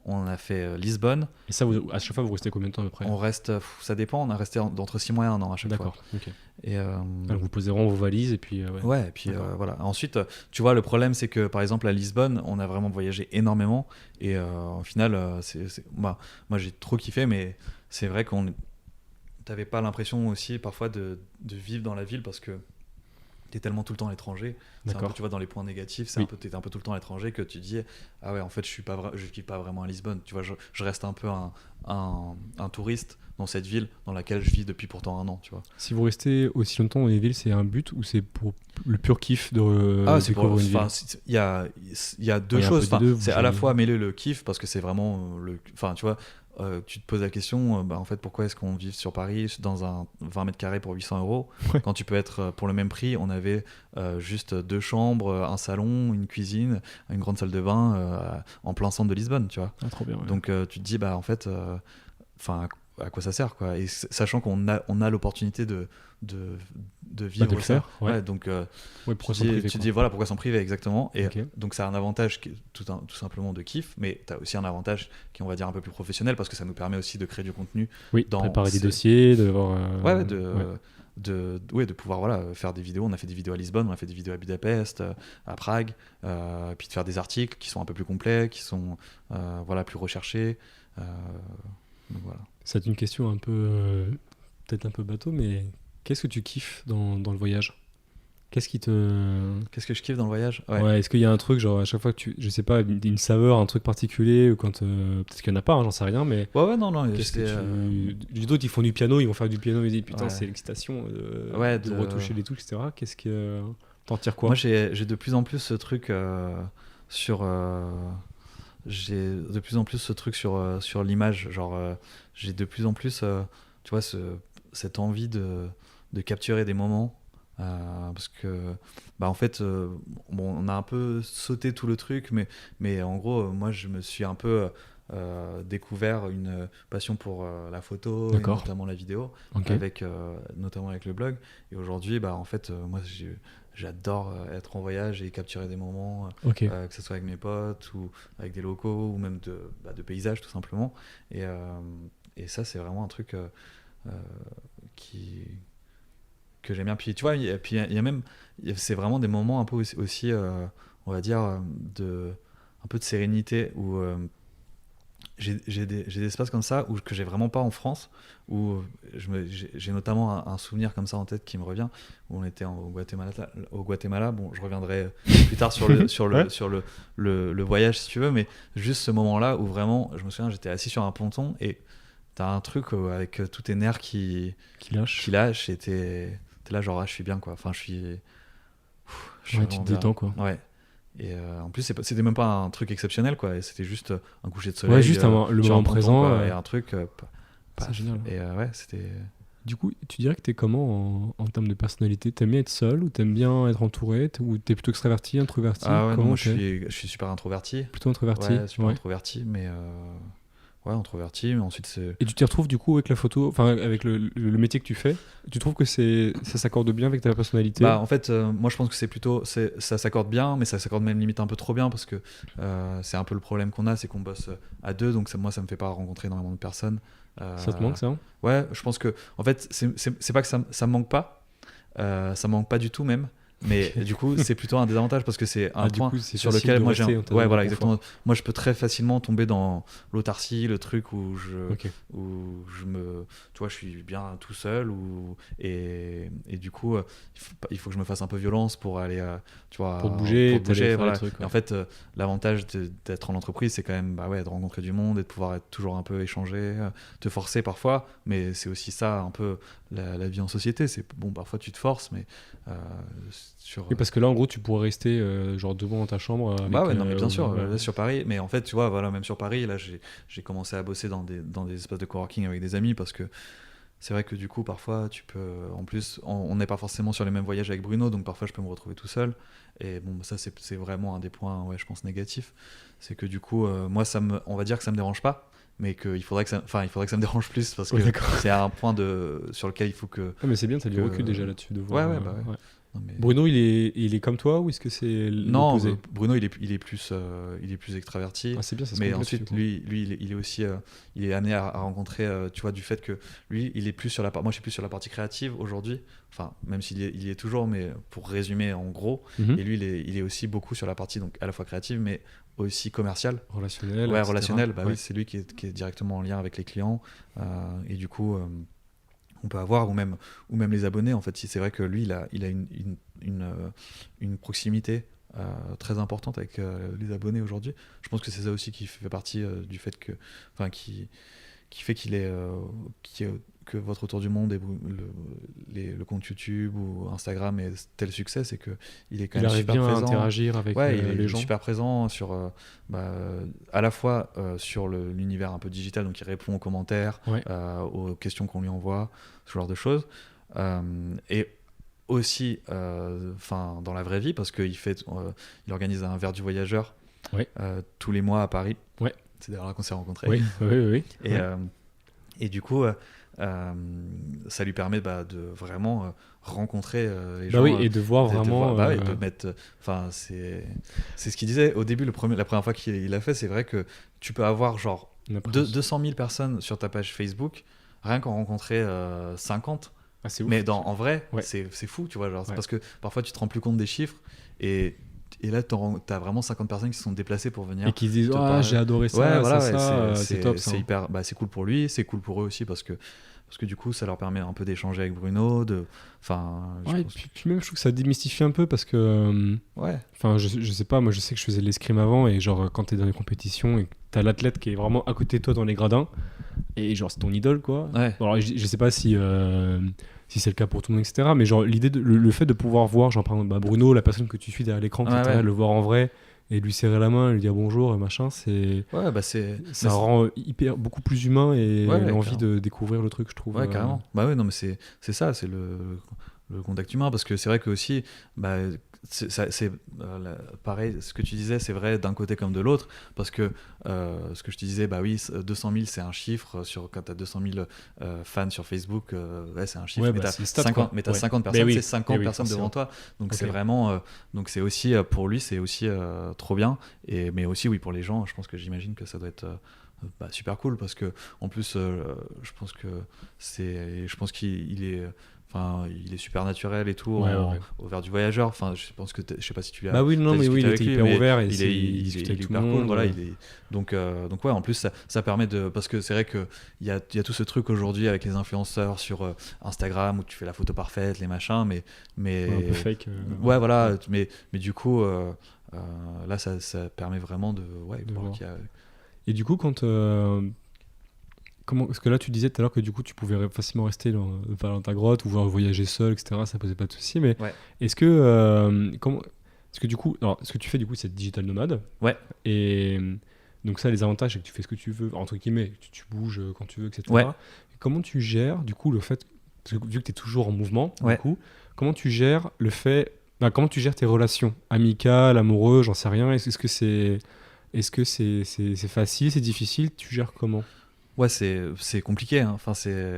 on a fait Lisbonne. Et ça, à chaque fois, vous restez combien de temps après? On reste, ça dépend, on a resté d'entre 6 mois et 1 an à chaque fois. D'accord, ok. Et, Alors, vous posez vraiment vos valises et puis... ouais, et puis voilà. Ensuite, tu vois, le problème, c'est que par exemple à Lisbonne, on a vraiment voyagé énormément. Et au final, moi, j'ai trop kiffé, mais c'est vrai qu'on t'avais pas l'impression aussi parfois de vivre dans la ville parce que t'es tellement tout le temps à l'étranger. C'est un peu, tu vois, dans les points négatifs, c'est t'es un peu tout le temps à l'étranger que tu dis ah ouais, en fait, je vis pas vraiment à Lisbonne. Tu vois, je reste un peu un touriste dans cette ville dans laquelle je vis depuis pourtant 1 an, tu vois. Si vous restez aussi longtemps dans les villes, c'est un but ou c'est pour le pur kiff de c'est pour une ville? Il y a deux choses. C'est à la fois mêler le kiff parce que c'est vraiment enfin, tu vois. Tu te poses la question, en fait, pourquoi est-ce qu'on vit sur Paris dans un 20 mètres carrés pour 800 € quand tu peux être, pour le même prix, on avait juste 2 chambres, un salon, une cuisine, une grande salle de bain en plein centre de Lisbonne, tu vois. Ah, trop bien, ouais. Donc tu te dis, en fait, à quoi ça sert, quoi. Et sachant qu'on a l'opportunité de vivre de le faire, ouais, donc tu te dis voilà, pourquoi s'en priver, exactement. Et donc ça a un avantage qui est tout simplement de kiff, mais tu as aussi un avantage qui est, on va dire, un peu plus professionnel parce que ça nous permet aussi de créer du contenu, préparer des dossiers, de pouvoir faire des vidéos. On a fait des vidéos à Lisbonne, on a fait des vidéos à Budapest, à Prague, puis de faire des articles qui sont un peu plus complets, qui sont plus recherchés. Donc voilà. C'est une question un peu peut-être un peu bateau, mais qu'est-ce que tu kiffes dans le voyage? Qu'est-ce que je kiffe dans le voyage? Ouais, est-ce qu'il y a un truc, genre à chaque fois que je sais pas, une saveur, un truc particulier, ou quand peut-être qu'il y en a pas, j'en sais rien, mais non. Qu'est-ce que les autres, ils font du piano, ils vont faire du piano, ils disent putain, c'est l'excitation de retoucher les touches, etc. Qu'est-ce que t'en tires quoi? Moi, j'ai de plus en plus ce truc sur sur l'image, genre j'ai de plus en plus tu vois, cette envie de capturer des moments, parce que en fait on a un peu sauté tout le truc, mais en gros moi je me suis un peu découvert une passion pour la photo, et notamment la vidéo, avec notamment avec le blog. Et aujourd'hui en fait moi j'adore être en voyage et capturer des moments, que ce soit avec mes potes ou avec des locaux ou même de paysages, tout simplement. Et ça, c'est vraiment un truc que j'aime bien. Puis tu vois, il y a même, c'est vraiment des moments un peu aussi on va dire, un peu de sérénité où j'ai des espaces comme ça que j'ai vraiment pas en France, où j'ai notamment un souvenir comme ça en tête qui me revient, où on était au Guatemala. Bon, je reviendrai plus tard sur le voyage si tu veux, mais juste ce moment-là où vraiment, je me souviens, j'étais assis sur un ponton et t'as un truc avec tous tes nerfs qui lâchent, et t'es là genre je suis bien, quoi. Enfin, je suis tu te détends, quoi. Ouais. Et en plus, c'était même pas un truc exceptionnel, quoi. Et c'était juste un coucher de soleil. Ouais, juste le moment présent. Et un truc. C'est génial. Et c'était. Du coup, tu dirais que t'es comment en termes de personnalité? T'aimes bien être seul ou t'aimes bien être entouré, ou t'es plutôt extraverti, introverti? Ah ouais, non, moi je suis super introverti. Plutôt introverti? Ouais, super introverti, mais. Ouais, introverti, mais ensuite c'est... Et tu t'y retrouves du coup avec la photo, enfin avec le métier que tu fais? Tu trouves que ça s'accorde bien avec ta personnalité? En fait, moi je pense que c'est plutôt... ça s'accorde bien, mais ça s'accorde même limite un peu trop bien, parce que c'est un peu le problème qu'on a, c'est qu'on bosse à deux, donc moi ça me fait pas rencontrer énormément de personnes. Ça te manque, ça? Ouais, je pense que... En fait, c'est pas que ça me manque pas, ça me manque pas du tout même. Mais du coup, c'est plutôt un désavantage parce que c'est un point sur lequel moi j'ai exactement. Moi, je peux très facilement tomber dans l'autarcie, le truc où je me, tu vois, je suis bien tout seul, et du coup, il faut que je me fasse un peu violence pour aller, tu vois, pour bouger, voilà. Trucs, ouais. Et en fait, l'avantage d'être en entreprise, c'est quand même de rencontrer du monde et de pouvoir être toujours un peu échanger, te forcer parfois, mais c'est aussi ça un peu la vie en société. C'est bon, parfois tu te forces, mais oui, parce que là en gros tu pourrais rester genre devant dans ta chambre avec, non mais bien sûr, là, sur Paris, mais en fait tu vois, voilà, même sur Paris là j'ai commencé à bosser dans des espaces de coworking avec des amis, parce que c'est vrai que du coup parfois tu peux, en plus on n'est pas forcément sur les mêmes voyages avec Bruno, donc parfois je peux me retrouver tout seul, et bon, ça c'est vraiment un des points, je pense, négatifs, c'est que du coup moi on va dire que ça me dérange pas, mais qu'il faudrait que ça me dérange plus, parce que c'est un point sur lequel il faut que... mais c'est bien, t'as du recul déjà là-dessus de voir. Ouais. Non, mais... Bruno, il est comme toi ou est-ce que c'est Non, l'opposé? Bruno, il est plus extraverti. Ah, c'est bien, ça se Mais complète, ensuite, du coup. lui il est aussi, il est amené à rencontrer, tu vois, du fait que lui, il est plus sur la moi, je suis plus sur la partie créative aujourd'hui. Enfin, même il y est toujours, mais pour résumer en gros. Mhm. Et lui, il est aussi beaucoup sur la partie donc à la fois créative, mais aussi commerciale. Relationnel, Ouais, etc. relationnelle. Bah Ouais. oui, c'est lui qui est directement en lien avec les clients. Et du coup. On peut avoir, ou même les abonnés, en fait. C'est vrai que lui, il a une proximité très importante avec les abonnés aujourd'hui. Je pense que c'est ça aussi qui fait partie du fait que, enfin, qui fait qu'il est, que votre autour du monde et le compte YouTube ou Instagram est tel succès, c'est que il est quand Il même arrive super bien à présent. interagir avec Ouais, il les est gens. super présent sur, bah, à la fois sur l'univers un peu digital, donc il répond aux commentaires, Ouais. aux questions qu'on lui envoie, ce genre de choses. Et aussi dans la vraie vie, parce qu'il il organise un verre du voyageur Ouais. tous les mois à Paris. Ouais. C'est d'ailleurs là qu'on s'est rencontrés. Oui, oui, oui. Et, Ouais. et du coup, ça lui permet de vraiment rencontrer les Bah gens. oui, et de voir de vraiment. voir, de mettre. Enfin, c'est ce qu'il disait au début, la première fois qu'il l'a fait. C'est vrai que tu peux avoir genre une impression. 200 000 personnes sur ta page Facebook, rien qu'en rencontrer 50. Ah, c'est ouf. Mais en vrai, Ouais. c'est fou, tu vois. Genre, c'est Ouais. parce que parfois tu te rends plus compte des chiffres et là, t'as vraiment 50 personnes qui se sont déplacées pour venir. Et qui se disent, te ah, parler. j'ai adoré ça, Ouais, voilà, c'est top, ça. c'est hyper, c'est cool pour lui, c'est cool pour eux aussi parce que du coup, ça leur permet un peu d'échanger avec Bruno, enfin, Ouais, et puis même, je trouve que ça démystifie un peu parce que. ouais, Enfin, je sais pas, moi je sais que je faisais de l'escrime avant et genre quand t'es dans les compétitions et que t'as l'athlète qui est vraiment à côté de toi dans les gradins et genre c'est ton idole quoi. ouais, Bon, alors je sais pas si c'est le cas pour tout le monde, etc. Mais genre l'idée, le fait de pouvoir voir, genre par exemple Bruno, la personne que tu suis derrière l'écran, etc., ouais. le voir en vrai et lui serrer la main, lui dire bonjour et machin, Ouais, bah ça rend beaucoup plus humain et Ouais, l'envie carrément. de découvrir le truc, je trouve. Ouais, carrément. Bah ouais, non, mais c'est ça, c'est le contact humain, parce que c'est vrai que aussi, bah, pareil, ce que tu disais, c'est vrai d'un côté comme de l'autre, parce que ce que je te disais, bah oui, 200 000, c'est un chiffre, quand tu as 200 000 fans sur Facebook, ouais, c'est un chiffre, Ouais, mais bah, tu as c'est une stat, 50, quoi. mais t'as Ouais. 50 Mais personnes, oui, c'est 50 mais oui, personnes devant forcément. toi, donc Ok. c'est vraiment, donc c'est aussi, pour lui, c'est aussi trop bien, mais aussi, oui, pour les gens, j'imagine que ça doit être super cool, parce que en plus, je pense qu'il est. Enfin, il est super naturel et tout Ouais, ouais. au verre du voyageur. Enfin, je pense que je sais pas si tu l'as. Bah oui, non, t'as mais oui, discuté il avec était lui, hyper mais ouvert et il il est discutait avec tout le hyper cool. monde. Voilà, donc ouais, en plus ça permet parce que c'est vrai que il y a tout ce truc aujourd'hui avec les influenceurs sur Instagram où tu fais la photo parfaite, les machins, mais Ouais, un peu fake. ouais, voilà, mais du coup là ça permet vraiment de De voir voir. qu'il y a. Et du coup, parce que là, tu disais tout à l'heure que du coup, tu pouvais facilement rester dans ta grotte ou voyager seul, etc. Ça posait pas de soucis. Mais Ouais. est-ce que, est-ce que du coup, alors, ce que tu fais du coup, c'est digital nomade. Ouais. Et donc ça, les avantages, c'est que tu fais ce que tu veux, entre guillemets, tu bouges quand tu veux, etc. Ouais. Et comment tu gères du coup le fait, parce que vu que tu es toujours en mouvement, Ouais. du coup, comment tu gères le fait, comment tu gères tes relations amicales, amoureuses, j'en sais rien. Est-ce que c'est facile, c'est difficile, tu gères comment? Ouais, c'est compliqué, hein. Enfin,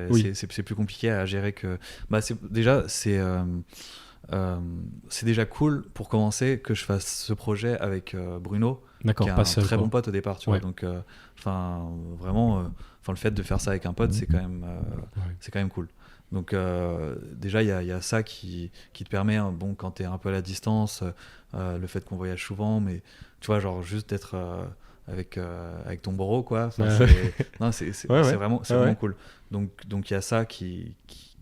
Oui. c'est plus compliqué à gérer que. Bah, déjà, c'est déjà cool pour commencer que je fasse ce projet avec Bruno, D'accord, qui est pas un seul, très quoi. bon pote au départ, tu Ouais. vois. Donc, vraiment, le fait de faire ça avec un pote, c'est quand même, Ouais. c'est quand même cool. Donc, déjà, il y a ça qui te permet, hein, bon, quand tu es un peu à la distance, le fait qu'on voyage souvent, mais tu vois, genre juste d'être avec ton boro, quoi. Enfin, Ouais. non, c'est Ouais, ouais. vraiment, Ouais, ouais. cool. Donc il y a ça qui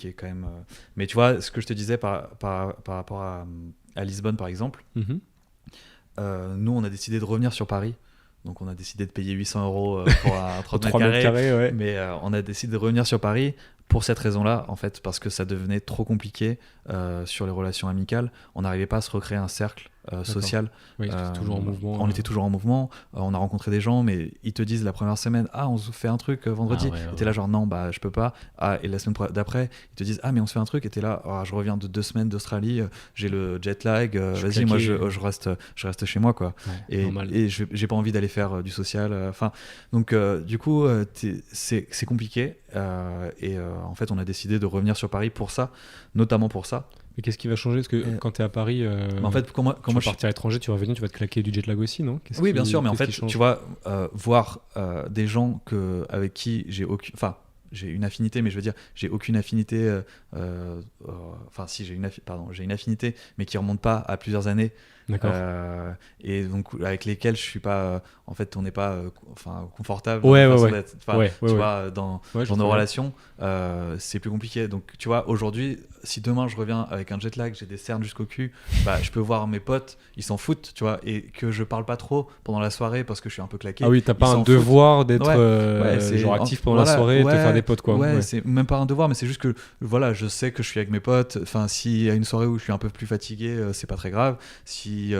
est quand même. Mais tu vois, ce que je te disais par rapport à Lisbonne, par exemple, Mhm. nous, on a décidé de revenir sur Paris. Donc, on a décidé de payer 800 euros pour un 30 mètres 3 mètres carrés. carrés, ouais. Mais on a décidé de revenir sur Paris pour cette raison-là, en fait, parce que ça devenait trop compliqué sur les relations amicales. On n'arrivait pas à se recréer un cercle social. Oui, c'était toujours en mouvement. On était toujours en mouvement. On a rencontré des gens, mais ils te disent la première semaine, ah, on se fait un truc vendredi. Ah ouais, ouais, Et t'es là genre non, bah je peux pas. Ah, et la semaine d'après, ils te disent, ah, mais on se fait un truc. Et t'es là, ah, je reviens de 2 semaines d'Australie, j'ai le jet lag. Vas-y, moi je reste chez moi, quoi. Ouais, normal. Et j'ai pas envie d'aller faire du social. Enfin, donc du coup, c'est compliqué. En fait, on a décidé de revenir sur Paris pour ça, notamment pour ça. Mais qu'est-ce qui va changer? Parce que quand tu es à Paris, Mais en fait, tu vas partir à l'étranger, tu vas revenir, tu vas te claquer du jet lag aussi, non? Oui, bien sûr, mais en fait, tu vois, voir des gens avec qui j'ai aucune. Enfin, j'ai une affinité, mais je veux dire, j'ai aucune affinité. Enfin, si, j'ai une affinité, mais qui remonte pas à plusieurs années. D'accord. Et donc, avec lesquels je suis pas. En fait, on n'est pas confortable. Ouais, dans la ouais, façon ouais. d'être. Enfin, Ouais, ouais, tu ouais. vois, dans Ouais, je nos vois bien. relations, c'est plus compliqué. Donc, tu vois, aujourd'hui, si demain je reviens avec un jet lag, j'ai des cernes jusqu'au cul, bah, je peux voir mes potes, ils s'en foutent, tu vois, et que je parle pas trop pendant la soirée parce que je suis un peu claqué. Ah oui, t'as Ils pas un s'en foutent. devoir d'être Ouais, genre actif pendant la voilà, soirée et te faire des potes, quoi. ouais, Ouais. c'est même pas un devoir, mais c'est juste que voilà, je sais que je suis avec mes potes. Enfin, s'il y a une soirée où je suis un peu plus fatigué, c'est pas très grave. Si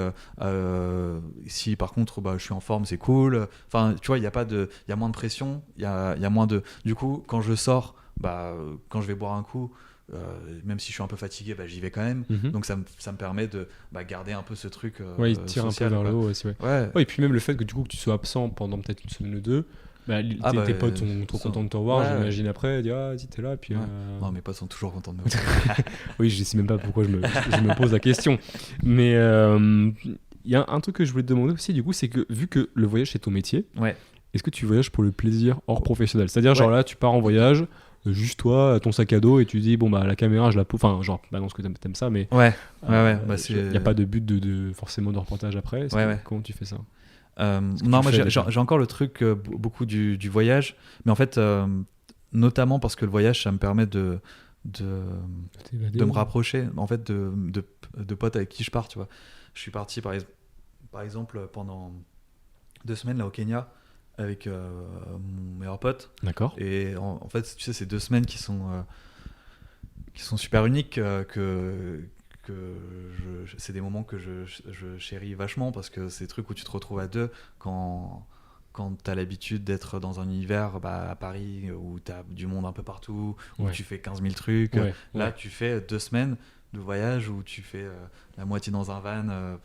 par contre, bah, je suis en forme, c'est cool. Enfin, tu vois, il y a moins de pression, il y a moins de. Du coup, quand je sors, bah, quand je vais boire un coup. Même si je suis un peu fatigué, bah, j'y vais quand même. Mhm. Donc ça me permet de garder un peu ce truc Ouais, il te tire social, un peu vers quoi. le haut aussi, ouais. Ouais. Ouais, et puis même le fait que du coup que tu sois absent pendant peut-être une semaine ou deux, bah, Ah bah, tes potes sont trop contents de te revoir, ouais. j'imagine après, ils disent ah, si t'es là, puis Ouais. Non, mes potes sont toujours contents de me oui, je sais même pas pourquoi je me pose la question. Mais il y a un truc que je voulais te demander aussi, du coup, c'est que vu que le voyage c'est ton métier, Ouais. est-ce que tu voyages pour le plaisir hors professionnel? C'est-à-dire, genre Ouais. là, tu pars en voyage, juste toi, ton sac à dos, et tu dis, bon, bah, la caméra, je la pose. Enfin, genre, bah, non, parce que t'aimes ça, mais. Ouais. Bah, il n'y a pas de but forcément de reportage après. Ouais. Comment tu fais ça? Non, moi j'ai encore le truc beaucoup du voyage, mais en fait, notamment parce que le voyage, ça me permet de me rapprocher en fait de potes avec qui je pars, tu vois. Je suis parti par exemple pendant 2 semaines là au Kenya avec mon meilleur pote. D'accord. Et en fait, tu sais, c'est 2 semaines qui sont super uniques, c'est des moments que je chéris vachement parce que c'est des trucs où tu te retrouves à deux quand tu as l'habitude d'être dans un univers, bah, à Paris où tu as du monde un peu partout, où Ouais. tu fais 15 000 trucs. Ouais, Là, ouais. tu fais 2 semaines de voyage où tu fais la moitié dans un van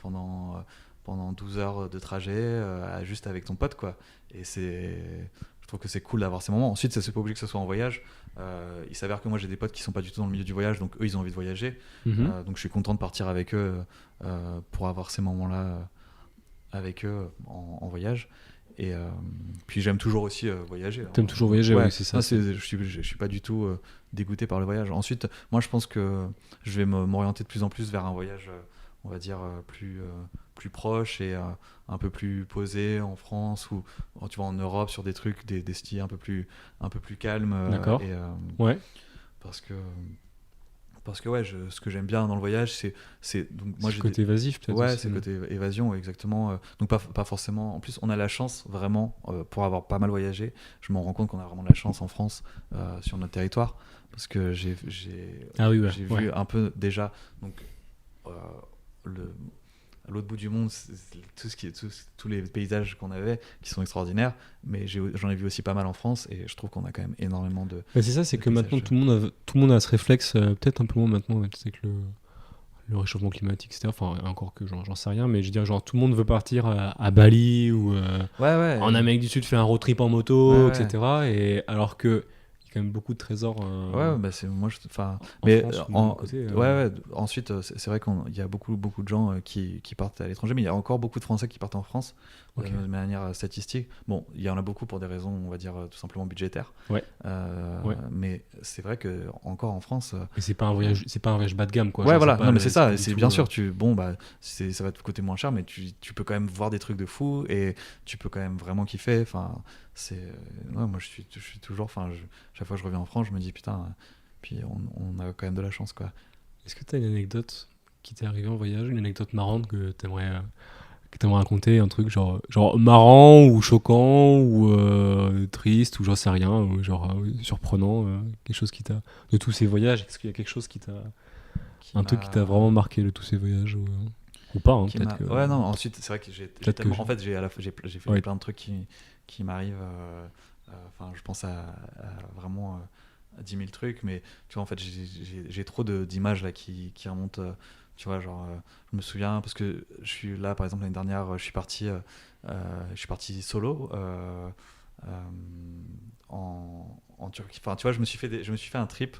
pendant 12 heures de trajet juste avec ton pote, quoi. Et je trouve que c'est cool d'avoir ces moments. Ensuite, c'est pas obligé que ce soit en voyage. Il s'avère que moi j'ai des potes qui sont pas du tout dans le milieu du voyage, donc eux ils ont envie de voyager. Mhm. Donc je suis content de partir avec eux pour avoir ces moments-là avec eux en voyage. Et puis j'aime toujours aussi voyager. T'aimes toujours voyager, Ouais, oui, c'est ça. non, je suis pas du tout dégoûté par le voyage. Ensuite, moi je pense que je vais m'orienter de plus en plus vers un voyage, on va dire, plus proche et un peu plus posé en France ou tu vois en Europe sur des trucs, des styles un peu plus calmes. D'accord. Ouais. Parce que ouais, ce que j'aime bien dans le voyage, donc moi C'est le côté évasif, peut-être. ouais, aussi. c'est le côté évasion, ouais, exactement. Donc pas forcément. En plus, on a la chance vraiment pour avoir pas mal voyagé. Je m'en rends compte qu'on a vraiment de la chance en France sur notre territoire parce que j'ai Ah oui, ouais. j'ai Ouais. vu un peu déjà donc à l'autre bout du monde, tous les paysages qu'on avait qui sont extraordinaires, mais j'en ai vu aussi pas mal en France et je trouve qu'on a quand même énormément de. Bah, c'est ça, c'est de que maintenant paysages. tout le monde a ce réflexe, peut-être un peu moins maintenant, c'est que le réchauffement climatique, etc. Enfin, encore que j'en sais rien, mais je veux dire, genre, tout le monde veut partir à Bali ou Ouais. en Amérique du Sud faire un road trip en moto, Ouais. etc. Et alors que il y a quand même beaucoup de trésors Ouais, bah c'est moi enfin en mais France, de mon côté. ouais, ensuite c'est vrai qu'il y a beaucoup de gens qui partent à l'étranger, mais il y a encore beaucoup de Français qui partent en France Ok. de manière statistique. Bon, il y en a beaucoup pour des raisons, on va dire tout simplement budgétaires. Ouais. Mais c'est vrai que encore en France Mais c'est pas un voyage bas de gamme, quoi. ouais, Genre, voilà, pas- non mais c'est ça, pas du c'est tout, bien sûr ça va te coûter moins cher, mais tu peux quand même voir des trucs de fou et tu peux quand même vraiment kiffer. Enfin, ouais, moi je suis toujours, chaque fois que je reviens en France, je me dis putain, puis on a quand même de la chance, quoi. Est-ce que tu as une anecdote qui t'est arrivée en voyage, une anecdote marrante que t'aimerais raconter, un truc genre marrant ou choquant ou triste ou j'en sais rien, ou genre surprenant, quelque chose qui t'a de tous ces voyages, est-ce qu'il y a quelque chose truc qui t'a vraiment marqué de tous ces voyages ou pas, hein, peut-être que ouais, non, ensuite c'est vrai que j'ai peut-être tellement que en fait j'ai fait Ouais. plein de trucs qui m'arrivent, je pense à vraiment 10 000 trucs, mais tu vois en fait j'ai trop d'images là qui remontent, tu vois, genre je me souviens parce que je suis là par exemple l'année dernière, je suis parti solo en Turquie. Enfin, tu vois, je me suis fait un trip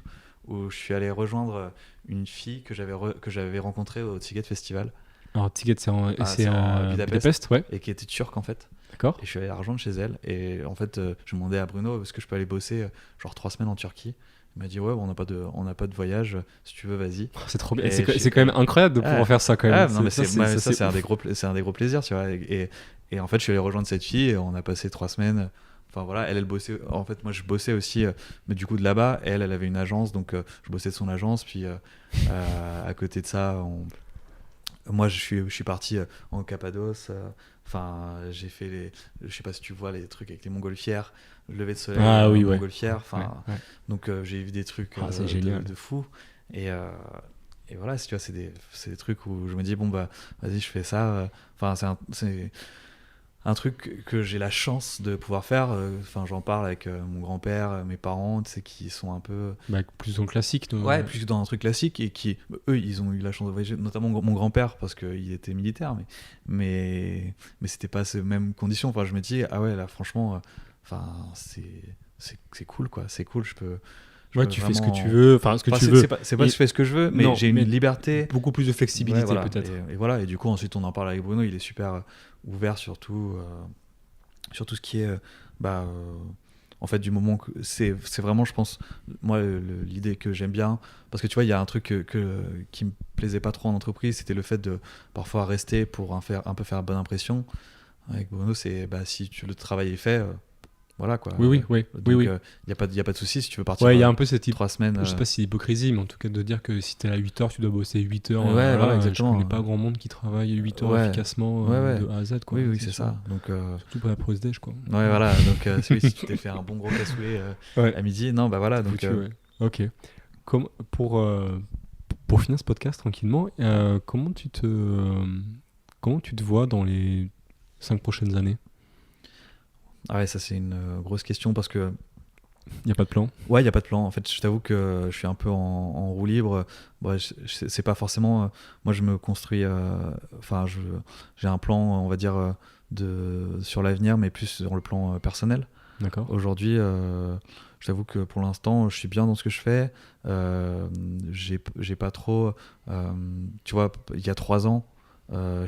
où je suis allé rejoindre une fille que j'avais rencontrée au Ticket Festival. Alors, Ticket, c'est en Budapest, Budapest, ouais. et qui était turque en fait. D'accord. Et je suis allé la rejoindre chez elle. Et en fait, je demandais à Bruno, est-ce que je peux aller bosser genre 3 semaines en Turquie? Il m'a dit, ouais, on n'a pas de voyage. Si tu veux, vas-y. C'est trop bien. Et C'est quand même incroyable de pouvoir faire ça quand même. Non, mais c'est un ouf. des gros plaisirs, tu vois. Et en fait, je suis allé rejoindre cette fille et on a passé 3 semaines. Enfin voilà, elle bossait. En fait, moi, je bossais aussi, mais du coup de là-bas. Elle avait une agence, donc je bossais de son agence. Puis à côté de ça, moi, je suis parti en Cappadoce. Enfin, j'ai fait je sais pas si tu vois les trucs avec les montgolfières, le lever de soleil, Oui, ouais. montgolfière. Enfin, Ouais. donc j'ai vu des trucs C'est génial. de fou. Et voilà, tu vois, c'est des trucs où je me dis bon bah vas-y, je fais ça. Enfin, c'est un truc que j'ai la chance de pouvoir faire. Enfin, j'en parle avec mon grand-père, mes parents, tu sais, qui sont un peu Plus dans le classique. ouais, plus que dans un truc classique, et qui eux, ils ont eu la chance de voyager, notamment mon grand-père parce qu'il était militaire, mais c'était pas ces mêmes conditions. Enfin, je me dis ah ouais, là franchement, enfin c'est cool quoi, c'est cool. Ouais, tu fais ce que tu veux, enfin ce que tu veux. C'est pas je fais ce que je veux, mais Non, j'ai une liberté, beaucoup plus de flexibilité ouais, voilà. peut-être. Et voilà, et du coup ensuite on en parle avec Bruno, il est super ouvert sur tout ce qui est en fait du moment que c'est vraiment, je pense, moi l'idée que j'aime bien, parce que tu vois il y a un truc qui me plaisait pas trop en entreprise, c'était le fait de parfois rester pour un peu faire bonne impression. Avec Bruno, c'est si le travail est fait, voilà quoi. Oui. Donc il y a pas de souci si tu veux partir. Ouais, il y a un peu cette 3 semaines. Je sais pas si c'est hypocrisie, mais en tout cas de dire que si t'es à 8 heures, tu dois bosser 8 heures. Ouais, voilà, exactement. Je connais pas grand monde qui travaille 8 heures efficacement de A à Z, quoi. Oui, c'est ça. Donc, surtout pour la pause-déj, quoi. Ouais, voilà. Donc, si tu t'es fait un bon gros cassoulet à midi, non, bah voilà. Donc, Ok. Pour finir ce podcast tranquillement, comment tu te vois dans les 5 prochaines années? Ah ouais, ça c'est une grosse question parce que il n'y a pas de plan. Ouais, il n'y a pas de plan. En fait, je t'avoue que je suis un peu en roue libre. Ouais, c'est pas forcément. Moi, je me construis. Enfin, j'ai un plan, on va dire, sur l'avenir, mais plus sur le plan personnel. D'accord. Aujourd'hui, je t'avoue que pour l'instant, je suis bien dans ce que je fais. J'ai pas trop. Tu vois, il y a 3 ans,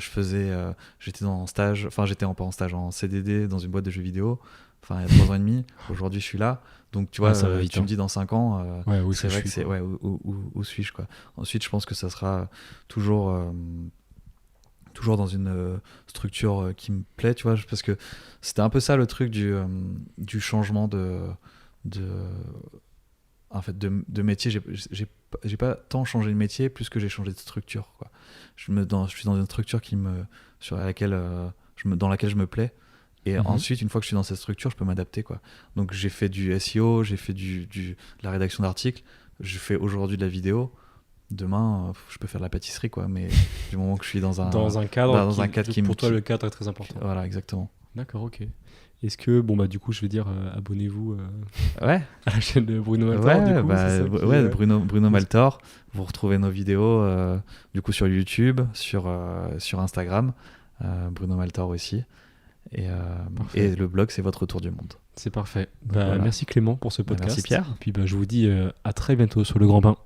j'étais en stage. Enfin, j'étais pas en stage, en CDD dans une boîte de jeux vidéo. Enfin, il y a 3 ans et demi. Aujourd'hui, je suis là. Donc, tu vois, tu me dis dans 5 ans, c'est vrai que c'est. Ouais, où suis-je, quoi. Ensuite, je pense que ça sera toujours dans une structure qui me plaît, tu vois, parce que c'était un peu ça le truc du changement en fait, de métier. J'ai pas tant changé de métier, plus que j'ai changé de structure, quoi. Je suis dans une structure dans laquelle je me plais. Et ensuite, une fois que je suis dans cette structure, je peux m'adapter, quoi. Donc j'ai fait du SEO, j'ai fait de la rédaction d'articles, je fais aujourd'hui de la vidéo. Demain, je peux faire de la pâtisserie, quoi. Mais du moment que je suis dans un cadre pour toi, le cadre est très important. Voilà, exactement. D'accord, ok. Est-ce que, du coup, je vais dire, abonnez-vous à la chaîne de Bruno Maltor. Bruno Maltor. Vous retrouvez nos vidéos du coup sur YouTube, sur Instagram, Bruno Maltor aussi. Et le blog, c'est Votre Tour du Monde. C'est parfait. Voilà. Merci Clément pour ce podcast. Merci Pierre. Et puis je vous dis à très bientôt sur Le Grand Bain.